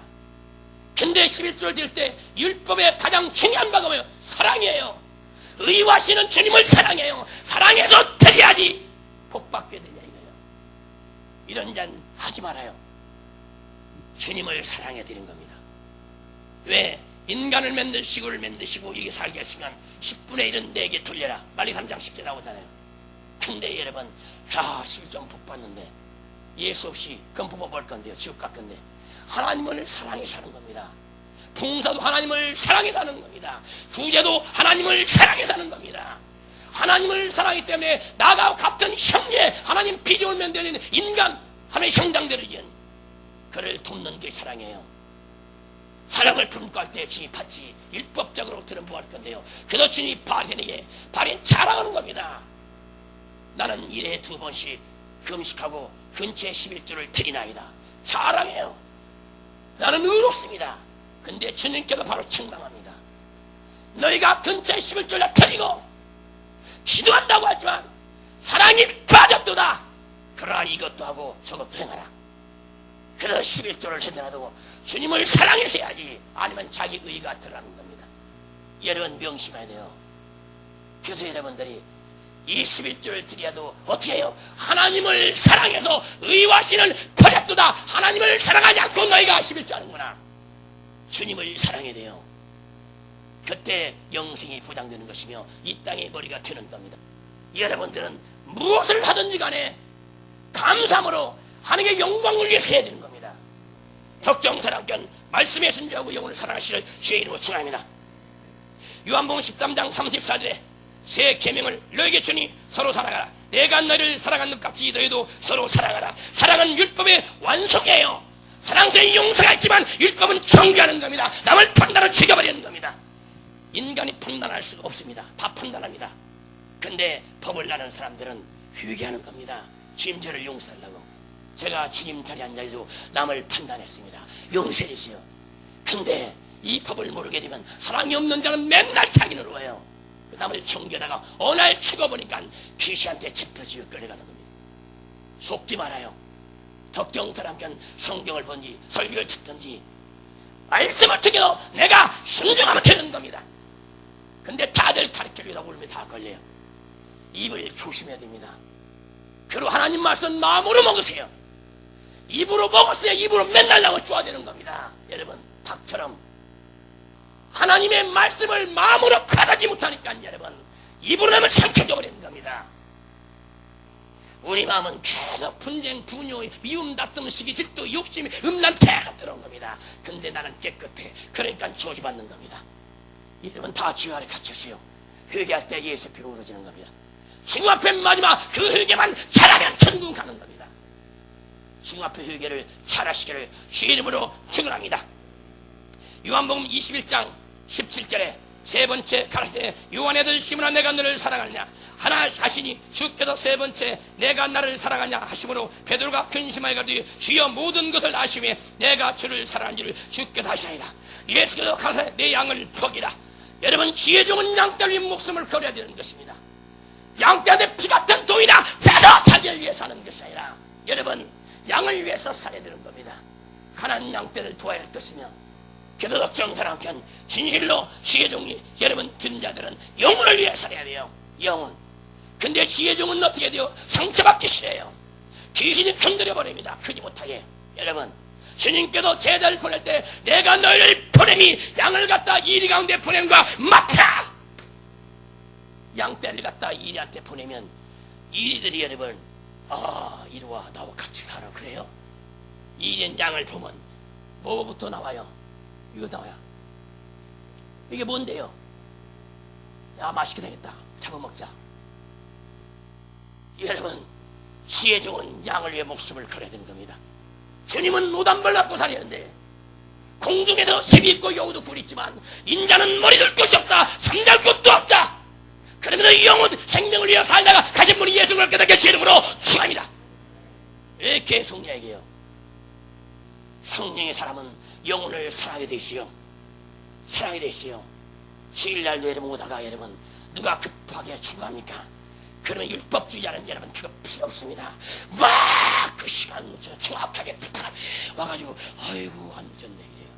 근데 11조를 드릴 때 율법의 가장 중요한 바가 뭐예요? 사랑이에요. 의와 신은 주님을 사랑해요. 사랑해서 드려야지 복받게 되냐 이거예요. 이런 잔 하지 말아요. 주님을 사랑해 드린 겁니다. 왜? 인간을 만드시고 를 만드시고 이게 살게 하시면 10분의 1은 내게 돌려라. 말리 3장 10절 나오잖아요. 근데 여러분 11점 복 받는데 예수 없이 그럼 복 뭘 건데요? 지옥 갈 건데 하나님을 사랑해 사는 겁니다. 봉사도 하나님을 사랑해 사는 겁니다. 구제도 하나님을 사랑해 사는 겁니다. 하나님을 사랑하기 때문에 나가 같은 형제 하나님 비전을 만드는 인간 하나님의 형상대로 이은 그를 돕는 게 사랑이에요. 사랑을 품고 할 때 주님 받지 율법적으로 들은 뭐 할 건데요. 그래서 주님이 바리새인에게 바리새인 자랑하는 겁니다. 나는 1회에 2번씩 금식하고 근처에 11조를 드리나이다. 자랑해요. 나는 의롭습니다. 근데 주님께서 바로 책망합니다. 너희가 근처에 11조를 드리고 기도한다고 하지만 사랑이 빠졌도다. 그러나 이것도 하고 저것도 행하라. 그래서 11조를 해더라도 주님을 사랑해서 해야지, 아니면 자기 의가 드러나는 겁니다. 여러분 명심해야 돼요. 그래서 여러분들이 이 11조를 드려도 어떻게 해요? 하나님을 사랑해서 의와 신을 버렸도다. 하나님을 사랑하지 않고 너희가 11조 하는구나. 주님을 사랑해야 돼요. 그때 영생이 보장되는 것이며 이 땅의 머리가 되는 겁니다. 여러분들은 무엇을 하든지 간에 감사함으로 하나님의 영광을 위해서 해야 되는 겁니다. 덕정사랑견 말씀에 순종하고 영혼을 사랑하시를 주의 이름으로 축원합니다. 요한복음 13장 34절에 새 계명을 너에게 주니 서로 사랑하라. 내가 너희를 사랑한 것 같이 너희도 서로 사랑하라. 사랑은 율법의 완성이에요. 사랑 속에 용서가 있지만 율법은 정죄하는 겁니다. 남을 판단하고 죽여버리는 겁니다. 인간이 판단할 수가 없습니다. 다 판단합니다. 근데 법을 나는 사람들은 회개하는 겁니다. 주님 저를 용서하려고. 제가 주님 자리에 앉아있어도 남을 판단했습니다. 용서해주세요. 근데 이 법을 모르게 되면 사랑이 없는 자는 맨날 자기는 와요. 그 남을 정죄하다가 어느 날 죽어보니까 귀신한테 잡혀지어 끌려가는 겁니다. 속지 말아요. 덕정사랑견 성경을 본지 설교를 듣든지 말씀을 듣기도 내가 순종하면 되는 겁니다. 근데 다들 가르치려고 울면 다 걸려요. 입을 조심해야 됩니다. 그리고 하나님 말씀 마음으로 먹으세요. 입으로 먹었어야 입으로 맨날 나와 쪼아 되는 겁니다. 여러분 닭처럼 하나님의 말씀을 마음으로 받아지 못하니까 여러분 입으로 나면 상처 줘버리는 겁니다. 우리 마음은 계속 분쟁, 분노, 미움, 다툼, 시기, 질투, 욕심, 음란, 태가 들어온 겁니다. 근데 나는 깨끗해. 그러니까 저주받는 겁니다. 여러분 다 주 아래 갇혔어요. 회개할 때 예수 피로 흐르지는 겁니다. 주님 앞에 마지막 그 회개만 잘하면 천국 가는 겁니다. 주님 앞에 회개를 잘하시기를 주 이름으로 축원합니다. 요한복음 21장 17절에 세 번째 가라사대 요한의 아들 시몬아 내가 너를 사랑하느냐 하나 하시니 주께서 세 번째 내가 나를 사랑하냐 하심으로 베드로가 근심하여 가되 주여 모든 것을 아시며 내가 주를 사랑한 줄을 주께서 하시니라. 예수께서 가라사대 내 양을 먹이라. 여러분 주의 종은 양떼를 위해 목숨을 걸어야 되는 것입니다. 양떼한테 피 같은 돈이나 자서 자기를 위해서 하는 것이 아니라 여러분 양을 위해서 살아야 되는 겁니다. 가난한 양떼를 도와야 할 것이며 그래도 정사랑편 진실로 주의 종이 여러분 듣는 자들은 영혼을 위해 살아야 돼요. 영혼. 근데 주의 종은 어떻게 돼요? 상처받기 싫어요. 귀신이 건드려버립니다. 크지 못하게. 여러분 주님께서 제자를 보낼 때 내가 너희를 보내니 양을 갖다 이리 가운데 보낸 거야 맡아. 양떼를 갖다 이리한테 보내면 이리들이 여러분 이리와 나와 같이 살아. 그래요? 이리는 양을 보면 뭐부터 나와요? 이거 나와요. 이게 뭔데요? 야 맛있게 생겼다. 잡아먹자. 여러분 지혜 좋은 양을 위해 목숨을 걸어야 되는 겁니다. 주님은 노단벌 갖고 살았는데 공중에서 집이 있고 여우도 굴 있지만 인자는 머리 둘 곳이 없다. 잠잘 곳도 없다. 그러면서 영혼 생명을 위해 살다가 가신 분이 예수를 깨닫게 주 이름으로 축원합니다. 왜 계속 얘기해요? 성령의 사람은 영혼을 사랑하게 돼 있어요. 사랑하게 돼 있어요. 주일날도 여러분 오다가 여러분 누가 급하게 죽어합니까? 그러면 율법주의자는 여러분 그거 필요 없습니다. 막 그 시간 정확하게 딱 와가지고 아이고 안 늦었네 이래요.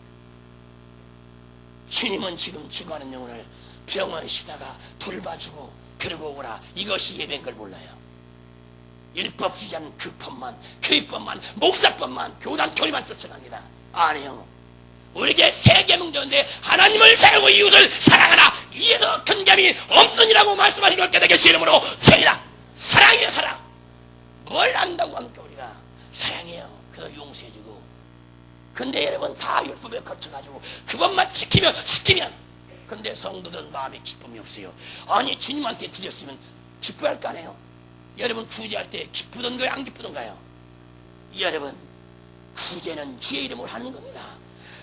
주님은 지금 죽어가는 영혼을 병원 쉬다가 돌봐주고 그러고 오라. 이것이 예배인 걸 몰라요. 율법주의자는 그 법만, 교육법만, 목사법만, 교단 교리만 쫓아갑니다. 아니요. 우리에게 세 계명 되는데 하나님을 사랑하고 이웃을 사랑하라. 이에서 큰 감이 없느니라고 말씀하신 걸 깨닫게 주 이름으로 죄이다. 사랑이에요. 사랑. 뭘 안다고 합니까? 우리가 사랑해요. 그래서 용서해주고. 근데 여러분 다 율법에 거쳐가지고 그것만 지키면 근데 성도들은 마음에 기쁨이 없어요. 아니 주님한테 드렸으면 기뻐야 할 거 아니에요. 여러분 구제할 때 기쁘던가요? 안 기쁘던가요? 여러분 구제는 주의 이름으로 하는 겁니다.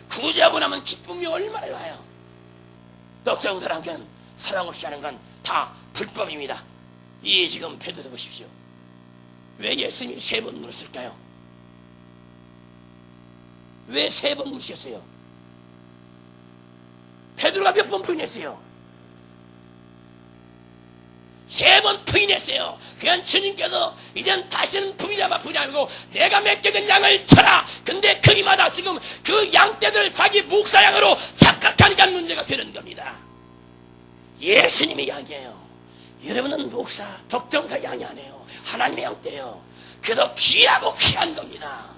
구제하고 나면 기쁨이 얼마나 와요. 덕정사랑견 사랑 없이 하는 건 다 불법입니다. 이 지금 베드로 보십시오. 왜 예수님이 3번 물었을까요? 왜 3번 물으셨어요? 베드로가 몇 번 부인했어요? 세 번 부인했어요. 그냥 주님께서 이젠 다시는 부인하면 부인하고 내가 맡겨진 양을 쳐라. 근데 거기마다 지금 그 양떼들 자기 목사양으로 착각하니까 문제가 되는 겁니다. 예수님이 양이에요. 여러분은 목사, 덕정사 양이 아니에요. 하나님의 양떼예요. 그도 귀하고 귀한 겁니다.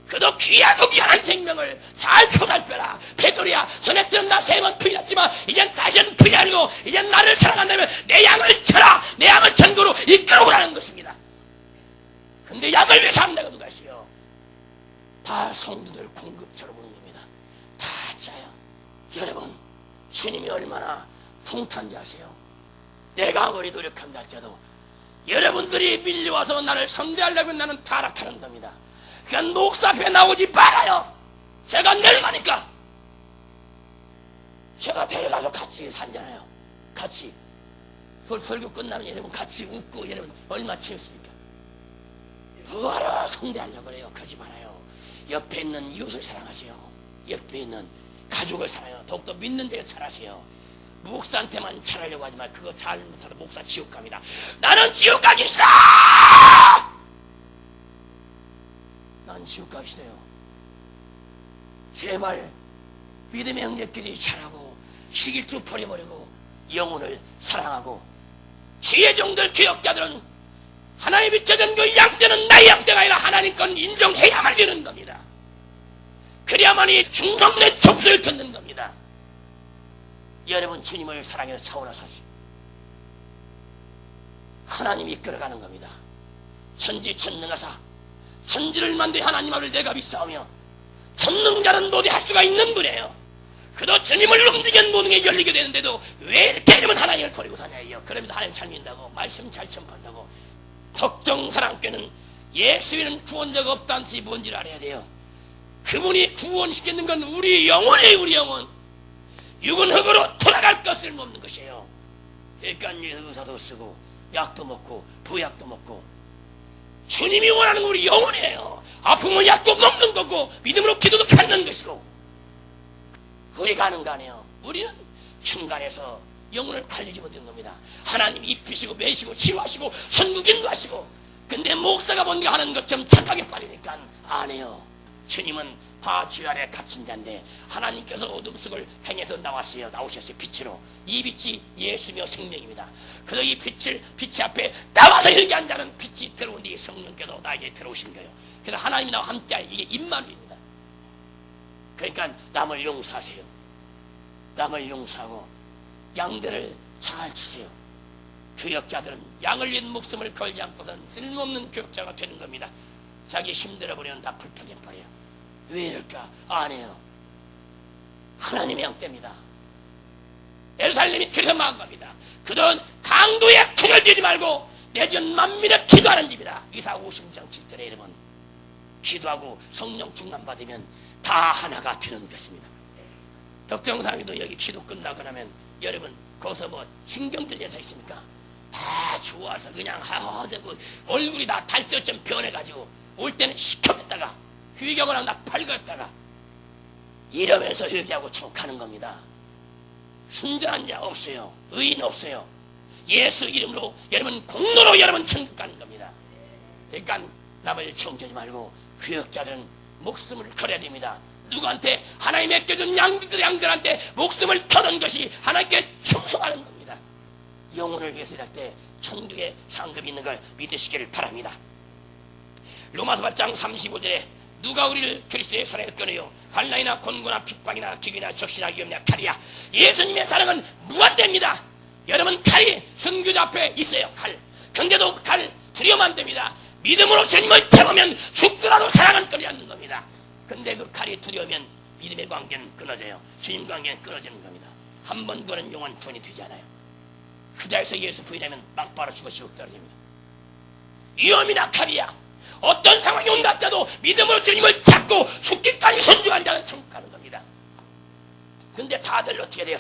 그도 귀하고 귀한 생명을 잘 표달빼라. 베드로야, 전에처럼 나 세 번 부인했지만 이젠 다시는 부인하고 이젠 나를 사랑한다면 내 양을 쳐라. 내 양을 전도로 이끌어오라는 것입니다. 근데 양을 위해서 한다고 누가 있어요? 다 성도들 공급처럼 오는 겁니다. 다 짜요. 여러분, 주님이 얼마나 통탄지 아세요? 내가 아무리 노력한다 할지라도 여러분들이 밀려와서 나를 선대하려면 나는 타락하는 겁니다. 그러니까 목사 앞에 나오지 말아요. 제가 내려가니까. 제가 데려가서 같이 살잖아요. 같이 설교 끝나면 여러분 같이 웃고 여러분 얼마나 재밌습니까? 뭐하러 성대하려고 그래요? 그러지 말아요. 옆에 있는 이웃을 사랑하세요. 옆에 있는 가족을 사랑해요. 더욱더 믿는 데를 잘하세요. 목사한테만 잘하려고 하지 말고 그거 잘 못하면 목사 지옥 갑니다. 나는 지옥 가기 싫어! 난 지옥 가기 싫어요. 제발 믿음의 형제끼리 잘하고 시길투 버려버리고 영혼을 사랑하고 지혜 종들 교역자들은 하나님 비춰진 그 양떼는 나의 양떼가 아니라 하나님 건 인정해야만 되는 겁니다. 그래야만이 충성된 촉소를 듣는 겁니다. 여러분 주님을 사랑해서 차원을 사시오. 하나님이 이끌어가는 겁니다. 천지천능하사 천지를 만든 하나님 앞을 내가 믿사오며 전능자는 모두 할 수가 있는 분이에요. 그도 주님을 움직이는 모든 게 열리게 되는데도 왜 이렇게 이러면 하나님을 버리고 사냐요. 그러면서 하나님 잘 믿는다고 말씀 잘 전파한다고. 덕정사랑교는 예수님은 구원자가 없다는 것이 뭔지를 알아야 돼요. 그분이 구원시키는 건 우리 영혼이에요. 우리 영혼. 육은 흙으로 돌아갈 것을 먹는 것이에요. 그러니까 의사도 쓰고 약도 먹고 보약도 먹고 주님이 원하는 우리 영혼이에요. 아프면 약도 먹는 거고 믿음으로 기도도 받는 것이고 우리가 하는 거 아니에요. 우리는 중간에서 영혼을 관리지 못하는 겁니다. 하나님 입히시고 매시고 치유하시고 선국인도 하시고 근데 목사가 뭔가 하는 것처럼 착하게 빠지니까 안 해요. 주님은 다 주 아래 갇힌 자인데 하나님께서 어둠 속을 행해서 나오셨어요. 빛으로. 이 빛이 예수며 생명입니다. 그래서 이 빛이 앞에 나와서 여기 앉는 자는 빛이 들어오니 성령께서 나에게 들어오신 거예요. 그래서 하나님이 나와 함께 이게 임마누엘입니다. 그러니까 남을 용서하세요. 남을 용서하고 양들을 잘 치세요. 교역자들은 양을 위한 목숨을 걸지 않고선 쓸모없는 교역자가 되는 겁니다. 자기 힘들어버리면 다 불평해버려요. 왜 이럴까? 안 해요. 하나님의 양떼입니다. 예루살렘이 그래서 망한 겁니다. 그런 강도의 궁을 들지 말고 내전 만민의 기도하는 집이라. 이사 50장 7절에 여러분 기도하고 성령 충만 받으면 다 하나가 되는 것입니다. 덕정상에도 여기 기도 끝나고 나면 여러분 거기서 뭐 신경질 예사 있습니까? 다 좋아서 그냥 하되고 얼굴이 다 달떠점 변해가지고 올 때는 시켜냈다가 회개하고 나면 나 팔갔다가 이러면서 회개하고 천국하는 겁니다. 순전한 자 없어요. 의인 없어요. 예수 이름으로 여러분 공로로 여러분 천국 가는 겁니다. 그러니까 남을 정죄하지 말고 교역자들은 목숨을 걸어야 됩니다. 누구한테? 하나님 맡겨준 양들한테 목숨을 터는 것이 하나님께 충성하는 겁니다. 영혼을 위해서 일할 때 천국에 상급이 있는 걸 믿으시기를 바랍니다. 로마서 8장 35절에 누가 우리를 그리스도의 사랑에 끊어요? 환난이나 곤고나 핍박이나 기근이나 적시나 위험이나 칼이야. 예수님의 사랑은 무한대입니다. 여러분 칼이 선교자 앞에 있어요. 칼. 근데도 칼 두려우면 안 됩니다. 믿음으로 주님을 잡으면 죽더라도 사랑은 끊지 않는 겁니다. 근데 그 칼이 두려우면 믿음의 관계는 끊어져요. 주님 관계는 끊어지는 겁니다. 한 번 그는 영원 돈이 되지 않아요. 그 자에서 예수 부인하면 막바로 죽어 지옥 떨어집니다. 위험이나 칼이야. 어떤 상황이 온다 할지라도 믿음으로 주님을 잡고 죽기까지 선주한 자는 천국 가는 겁니다. 근데 다들 어떻게 돼요?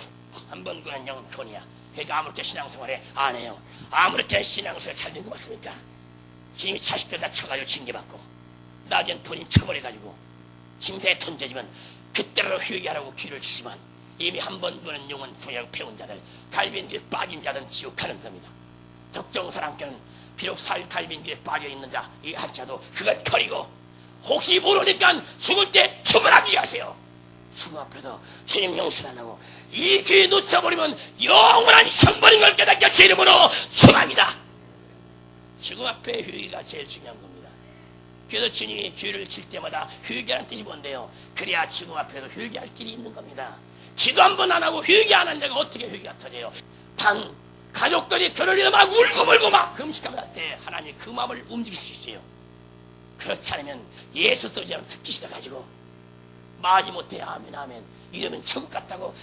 한 번 그는 영원 돈이야. 그러니까 아무렇게 신앙생활에 안 해요. 아무렇게 신앙생활 잘 된 거 맞습니까? 주님이 자식들 다 쳐가지고 징계받고 낮은 본인 쳐버려가지고 짐새에 던져지면 그때로 회개하라고 귀를 주지만 이미 한 번 구는 용은 구약 배운 자들, 갈빈길에 빠진 자들은 지옥 가는 겁니다. 덕정사랑께는 비록 갈빈길에 빠져있는 자 이 할자도 그것 버리고 혹시 모르니까 죽을 때 죽으라 위하세요. 죽음 앞에도 주님 용서달라고 이 기회 놓쳐버리면 영원한 형벌인 걸 깨닫게 주 이름으로 축원합니다. 죽음 앞에 회개가 제일 중요한 겁니다. 그래서 주님이 죄를 질 때마다 회개하는 뜻이 뭔데요? 그래야 죽음 앞에도 회개할 길이 있는 겁니다. 기도 한 번 안 하고 회개 안 한 자가 어떻게 회개가 터져요? 단 가족들이 그럴 일을 막 울고 막 금식하면 할 때 하나님 그 마음을 움직일 수 있어요. 그렇지 않으면 예수 소리처럼 듣기 싫어가지고 마지못해 아멘 아멘 이러면 천국 같다고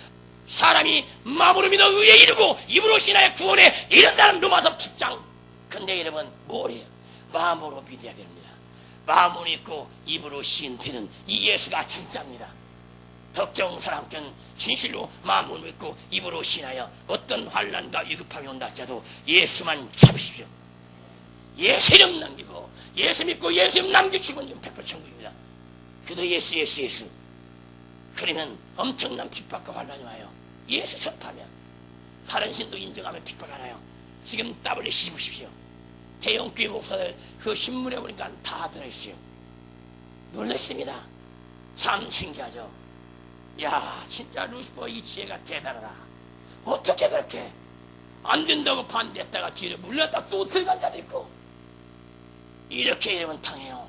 사람이 마음으로 믿어 의에 이르고 입으로 신하여 구원에 이른다는 로마서 10장. 근데 여러분 뭐래요? 마음으로 믿어야 됩니다. 마음으로 믿고 입으로 시인되는 이 예수가 진짜입니다. 덕정사랑께는 진실로 마음으로 믿고 입으로 신하여 어떤 환난과 위급함이 온다 할지라도 예수만 잡으십시오. 예수 이름 남기고 예수 믿고 예수 이름 남기시면 이건 100% 천국입니다. 그래도 예수 그러면 엄청난 핍박과 환난이 와요. 예수 접하면 다른 신도 인정하면 핍박하나요? 지금 WC 보십시오. 대형교회 목사들 그 신문에 보니까 다 들어있어요. 놀랐습니다. 참 신기하죠. 야 진짜 루시퍼 이 지혜가 대단하다. 어떻게 그렇게 안 된다고 반대했다가 뒤로 물렸다 또 들어간 자도 있고 이렇게 이러면 당해요.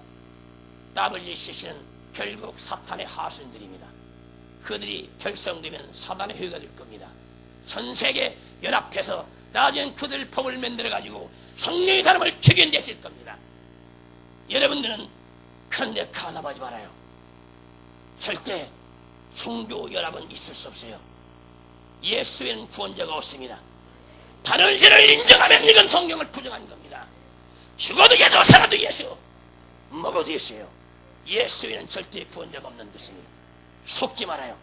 WCC는 결국 사탄의 하수인들입니다. 그들이 결성되면 사단의 회유가 될 겁니다. 전 세계 연합해서 나중엔 그들 법을 만들어가지고 성령의 사람을 죽여냈을 겁니다. 여러분들은 그런데 가담하지 말아요. 절대 종교 연합은 있을 수 없어요. 예수에는 구원자가 없습니다. 다른 신을 인정하면 이건 성경을 부정한 겁니다. 죽어도 예수, 살아도 예수, 먹어도 예수예요. 예수에는 절대 구원자가 없는 것입니다. 속지 말아요.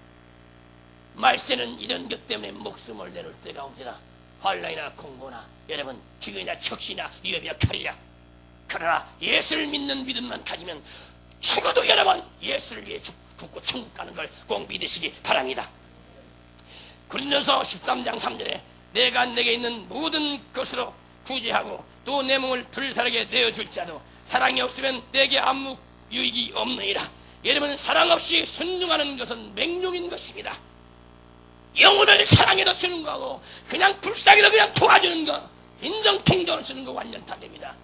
말세는 이런 것 때문에 목숨을 내놓을 때가 옵니다. 환난이나 공고나 여러분 기근이나 적시나 위협이나 칼이야. 그러나 예수를 믿는 믿음만 가지면 죽어도 여러분 예수를 위해 죽고 천국 가는 걸 꼭 믿으시기 바랍니다. 고린도서 13장 3절에 내가 내게 있는 모든 것으로 구제하고 또 내 몸을 불사르게 내어줄지라도 사랑이 없으면 내게 아무 유익이 없느니라. 여러분 사랑 없이 순종하는 것은 맹욕인 것입니다. 영혼을 사랑해도 쓰는 거하고 그냥 불쌍해도 그냥 도와주는 거 인정통정을 쓰는 거 완전 다릅니다.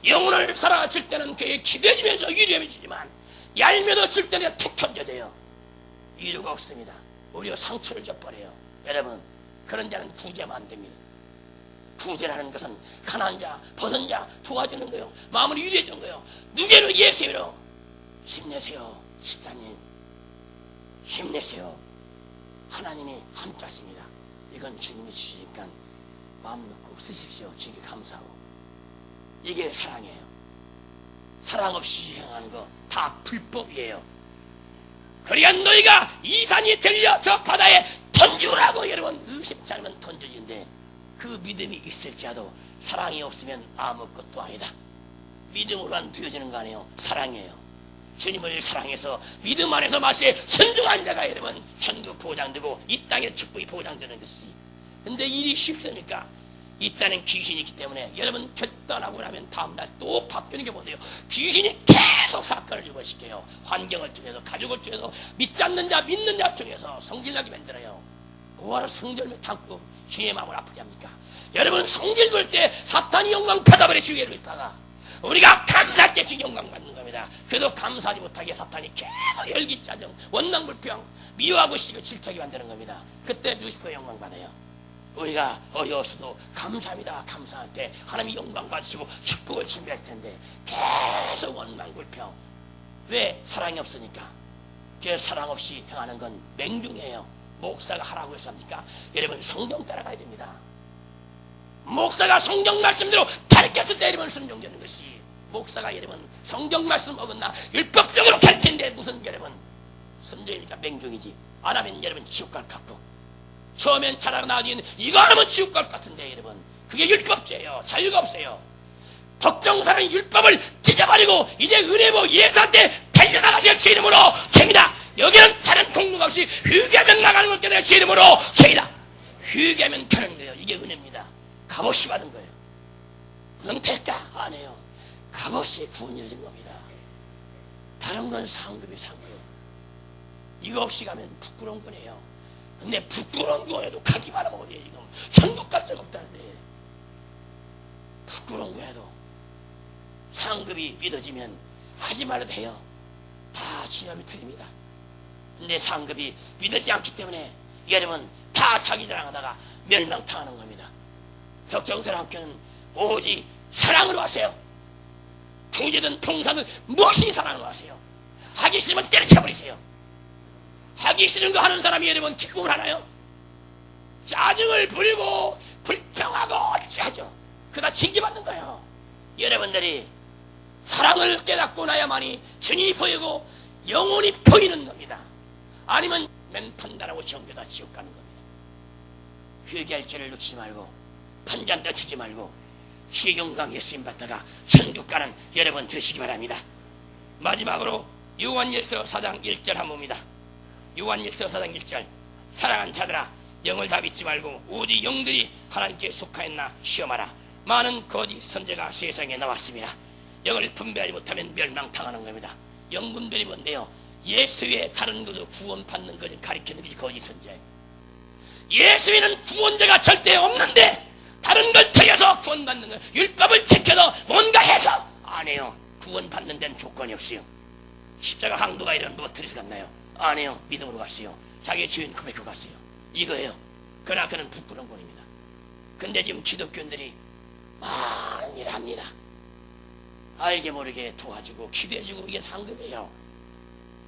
영혼을 사랑할 때는 그에 기대지면서 유리해지지만 얄며도 쓸 때는 툭 던져져요. 이유가 없습니다. 오히려 상처를 줘버려요. 여러분 그런 자는 구제하면 안 됩니다. 구제라는 것은 가난한 자, 벗은 자 도와주는 거요. 마음을 유리해주는 거요. 누구는 예수로 힘내세요. 집사님 힘내세요. 하나님이 함께 하십니다. 이건 주님이 주시니까 마음 놓고 쓰십시오. 주님께 감사하고. 이게 사랑이에요. 사랑 없이 행하는 거 다 불법이에요. 그러니까 너희가 이 산이 들려 저 바다에 던지라고 여러분 의심치 않으면 던져진대. 그 믿음이 있을지라도 사랑이 없으면 아무것도 아니다. 믿음으로만 되어지는 거 아니에요. 사랑이에요. 주님을 사랑해서 믿음 안에서 말씀에 순종한 자가 여러분 천국 보장되고 이 땅의 축복이 보장되는 것이. 근데 일이 쉽습니까? 이 땅엔 귀신이 있기 때문에 여러분 결단하고 나면 다음날 또 바뀌는 게 뭔데요? 귀신이 계속 사건을 유발시켜요. 환경을 통해서 가족을 통해서 믿지 않는 자 믿는 자 통해서 성질나게 만들어요. 뭐하러 성질을 담고 주의 마음을 아프게 합니까? 여러분 성질 볼 때 사탄이 영광 받아버려 주의를 있다가 우리가 감사할 때 지금 영광 받는 겁니다. 그래도 감사하지 못하게 사탄이 계속 열기짜증 원망불평 미워하고 싫어 질투하게 만드는 겁니다. 그때 루시퍼 영광 받아요. 우리가 어여서도 감사합니다. 감사할 때 하나님이 영광 받으시고 축복을 준비할 텐데 계속 원망불평. 왜? 사랑이 없으니까. 그 사랑 없이 행하는 건 맹중이에요. 목사가 하라고 해서 합니까? 여러분 성경 따라가야 됩니다. 목사가 성경 말씀대로 가르쳤을 때 여러분 순종되는 것이. 목사가 여러분 성경 말씀 어긋나 율법적으로 가르치는데 무슨 여러분 순종입니까? 맹중이지. 안 하면 여러분 지옥 갈 것 같고 처음엔 잘하고 나중에는 이거 안 하면 지옥 갈 것 같은데 여러분 그게 율법죄예요. 자유가 없어요. 덕정사는 율법을 찢어버리고 이제 은혜보 예수한테 달려나가실 주 이름으로 됩니다. 여기는 다른 공로가 없이 회개하면 나가는 걸 깨달아 주 이름으로 죄이다. 회개하면 가는 거예요. 이게 은혜입니다. 값없이 받은 거예요. 무슨 대가 안 해요. 값없이 구원이 이루어진 겁니다. 다른 건 상급이 상급. 이거 없이 가면 부끄러운 거네요. 근데 부끄러운 거에도 가기만 하면 어디에 지금 천국 갈 적 없다는데, 부끄러운 거에도 상급이 믿어지면 하지 말아도 해요. 다 주님이 틀립니다. 근데 상급이 믿어지지 않기 때문에 여러분 다 자기 자랑하다가 멸망당하는 겁니다. 적정사랑교는 오직 사랑으로 하세요. 구제든 봉사든 무엇이 사랑으로 하세요. 하기 싫으면 때려쳐버리세요. 하기 싫은 거 하는 사람이 여러분 기쁨을 하나요? 짜증을 부리고 불평하고 어찌하죠. 그다 징계받는 거예요. 여러분들이 사랑을 깨닫고 나야만이 주님이 보이고 영혼이 보이는 겁니다. 아니면 맨 판단하고 정죄다 지옥 가는 겁니다. 회개할 죄를 놓치지 말고 판잔대 치지 말고 주의 영광 예수님 받다가 천국 가는 여러분 되시기 바랍니다. 마지막으로 요한일서 4장 1절 한 봅니다. 요한일서 4장 1절 사랑한 자들아 영을 다 믿지 말고 오직 영들이 하나님께 속하였나 시험하라. 많은 거짓 선지자가 세상에 나왔습니다. 영을 분별하지 못하면 멸망당하는 겁니다. 영분별이 뭔데요? 예수 외에 다른 것도 구원받는 것을 가리키는 것이 거짓 선지자예요. 예수 외에는 구원자가 절대 없는데 다른 걸 들여서 구원받는 것, 율법을 지켜서 뭔가 해서 안 해요. 구원받는 데는 조건이 없어요. 십자가 항도가 이런 뭐 들여서 갔나요? 안 해요. 믿음으로 갔어요. 자기의 주인 고백하고 갔어요. 이거예요. 그러나 그는 부끄러운 분입니다. 근데 지금 기독교인들이 많은 일을 합니다. 알게 모르게 도와주고 기도해주고 이게 상급이에요.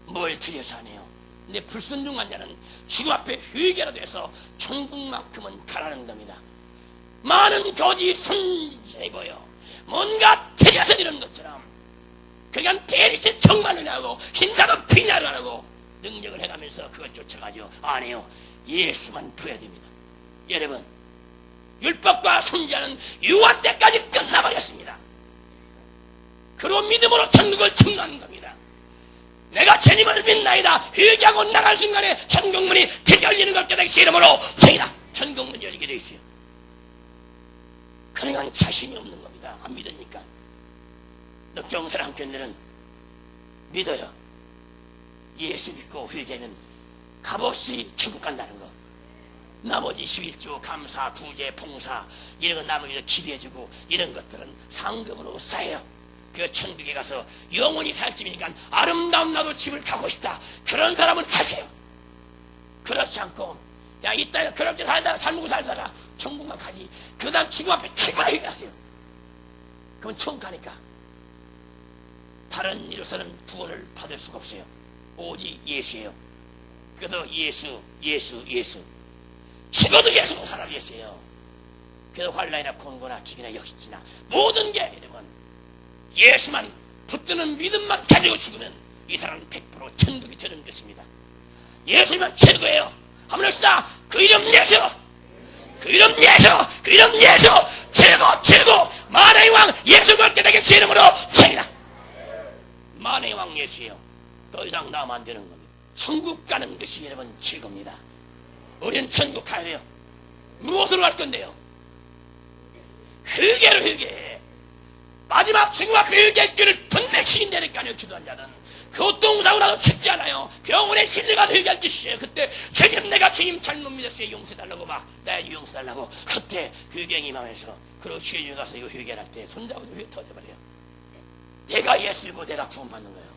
뭘 들여서 안 해요. 근데 불순종한 자는 지금 앞에 회개라도 해서 천국만큼은 가라는 겁니다. 많은 거짓 선지자이고요. 뭔가 들여서 이런 것처럼 그러니까 베리시 정말을 하고 신사도 비냐를 하고 능력을 해가면서 그걸 쫓아가죠. 안 해요. 예수만 보여야 됩니다. 여러분 율법과 선지자는 유한 때까지 끝나버렸습니다. 그로 믿음으로 천국을 청구하는 겁니다. 내가 주님을 믿나이다 회개하고 나갈 순간에 천국문이 되게 열리는 걸 깨닫기 이름으로 생이다. 천국문 열리게 되어 있어요. 그러니까 자신이 없는 겁니다. 안 믿으니까. 넉정사랑 교인들은 믿어요. 예수 믿고 회개는 값없이 천국 간다는 거. 나머지 11조 감사, 구제, 봉사 이런 거 나머지 기대해주고 이런 것들은 상급으로 쌓여요. 그 천국에 가서 영원히 살 집이니까 아름다운 나도 집을 가고 싶다. 그런 사람은 하세요. 그렇지 않고 야 이따 그렇게 살다가 살고 살다가 천국만 가지. 그 다음 지금 앞에 죽어라 얘기하세요. 그건 천국 가니까 다른 이로서는 구원을 받을 수가 없어요. 오직 예수예요. 그래서 예수 죽어도 예수로 살아 예수예요. 그래서 환난이나 공고나 기근이나 역시나 모든 게 여러분 예수만 붙드는 믿음만 가지고 죽으면 이 사람은 100% 천국이 되는 것입니다. 예수만 최고예요. 한번 합시다. 그 이름 예수, 그 이름 예수, 그 이름 예수 최고 만왕의 왕 예수 걸게 되게 주 이름으로 죄이다. 만왕의 왕 예수예요. 더 이상 나오면 안 되는 겁니다. 천국 가는 것이 여러분 최고입니다. 우리는 천국 가야 돼요. 무엇으로 갈 건데요? 회개를 회개해. 마지막 지금 앞에 회개할 길을 분명히 주신다니까요. 기도한 자는 교통사고 나도 죽지 않아요. 병원에 실려가도 회개할 짓이에요. 그때 주님 내가 주님 잘못 믿었어요. 용서해달라고 막 나에게 용서해달라고 그때 회개의 마음에서 그리고 주님 가서 이거 회개할 때 손잡아도 회 터져버려요. 내가 예수를 보고 내가 구원받는 거예요.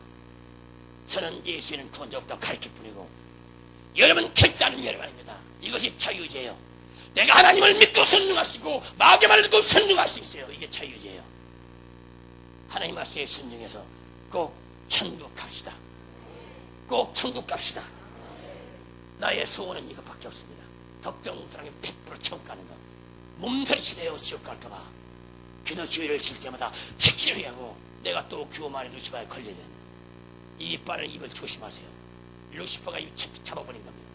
저는 예수는 구원자부터 가르칠 뿐이고 여러분 결단은 여러분입니다. 이것이 자유제예요. 내가 하나님을 믿고 순종하시고 마귀의 말을 듣고 순종할 수 있어요. 이게 자유제예요. 하나님 말씀에 순종해서 꼭 천국 갑시다. 꼭 천국 갑시다. 나의 소원은 이것밖에 없습니다. 덕정 사랑이 100% 천국 가는 거. 몸서리치 되어 지옥 갈까봐 기도 주의를 칠 때마다 책실히 하고 내가 또 교만에 루시파에 걸려야 되는 이 빠른 입을 조심하세요. 루시퍼가 입 잡아버린 겁니다.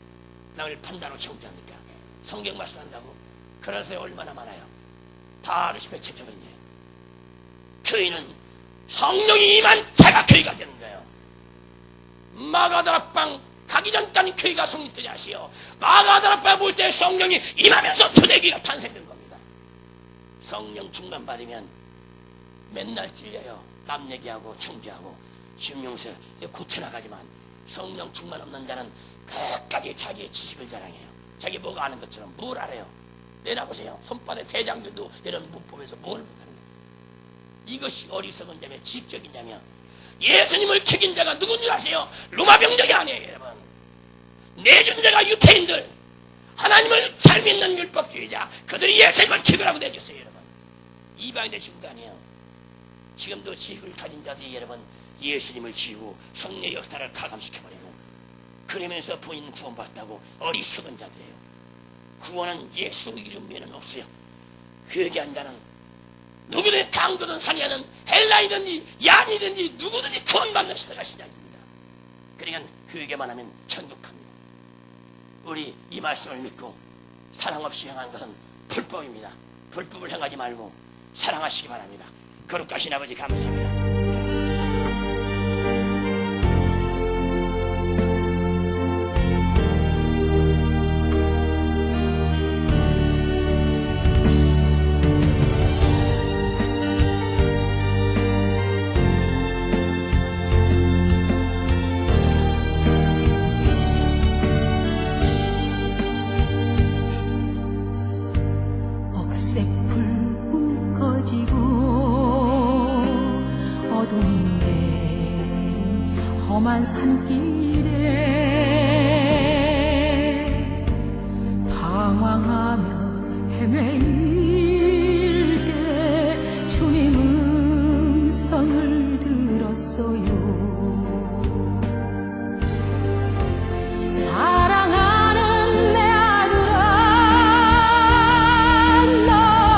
나를 판단으로 정죄합니까? 성경 말씀한다고 그런 사람이 얼마나 많아요. 다 루시퍼에 잡혀버린 거예요. 교회는 성령이 임한 자가 교회가 되는 거예요. 마가다락방 가기 전까지 교회가 성립되지 하시오. 마가다락방에 볼 때 성령이 임하면서 초대교회가 탄생된 겁니다. 성령 충만 받으면 맨날 찔려요. 남 얘기하고 청지하고 심용서 고쳐나가지만 성령 충만 없는 자는 끝까지 자기의 지식을 자랑해요. 자기 뭐가 아는 것처럼 뭘 알아요. 내놔보세요. 손바닥 대장들도 여러분 못 보면서 뭘 못하는 거예요. 이것이 어리석은 자며 지식적인 자며 예수님을 책인 자가 누군 줄 아세요? 로마 병력이 아니에요. 여러분, 내준 자가 유태인들, 하나님을 잘 믿는 율법주의자, 그들이 예수님을 책이라고 내줬어요. 여러분, 이방인의 지금도 아니에요. 지금도 지식을 가진 자들이 여러분 예수님을 지우고 성령의 역사를 가감시켜버리고 그러면서 본인 구원받았다고 어리석은 자들이에요. 구원은 예수 이름 외에는 없어요. 회개한 자는 누구든 강도든 산이든 헬라이든지 양이든지 누구든지 구원받는 시대가 시작입니다. 그러니까 회개만 하면 천국 갑니다. 우리 이 말씀을 믿고 사랑 없이 행하는 것은 불법입니다. 불법을 행하지 말고 사랑하시기 바랍니다. 거룩하신 아버지 감사합니다. 험한 산길에 방황하며 헤매일 때 주님 음성을 들었어요. 사랑하는 내 아들아,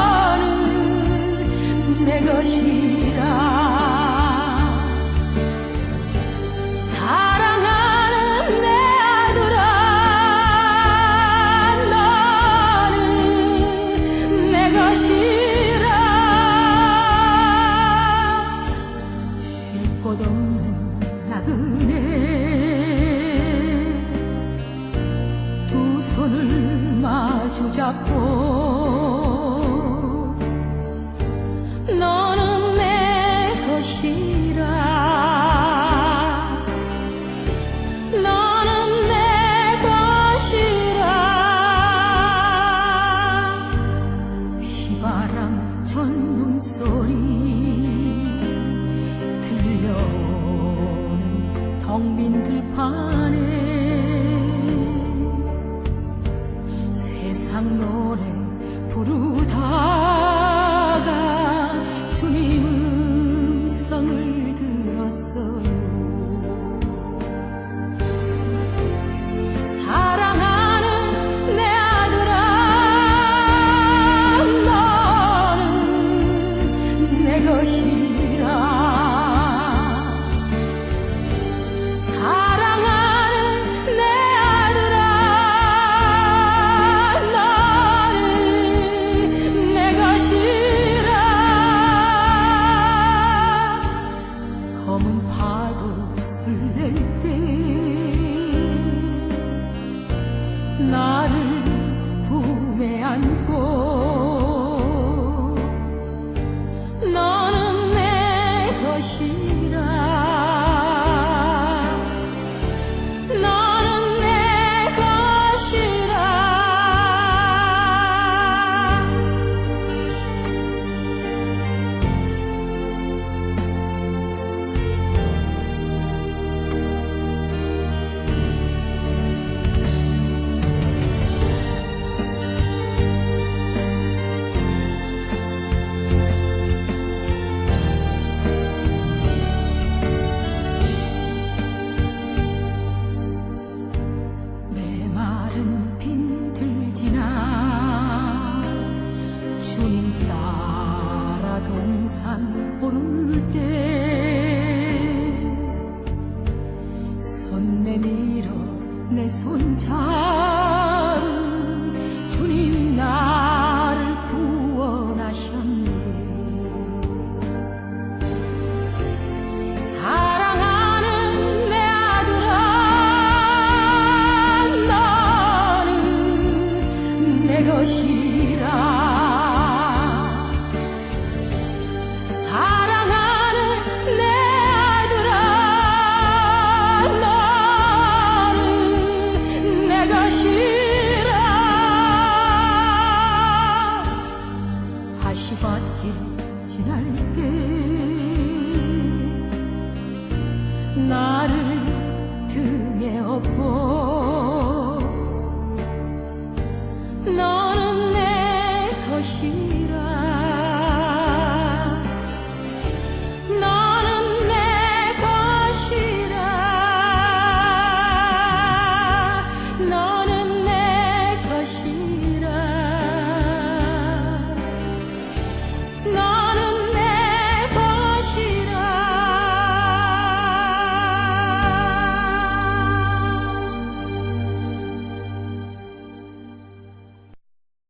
너는 내 것이라. 두 손을 마주 잡고 너는 내 것이라. 너는 내 것이라. 휘바람 젖는 소리 들려오는 텅 빈 들판에 세상 노래 부르다가 주님 음성을 들었어요. 사랑하는 내 아들아, 너는 내 것이라. 나를 품에 안고 너는 내 지날게 나를 등에 업고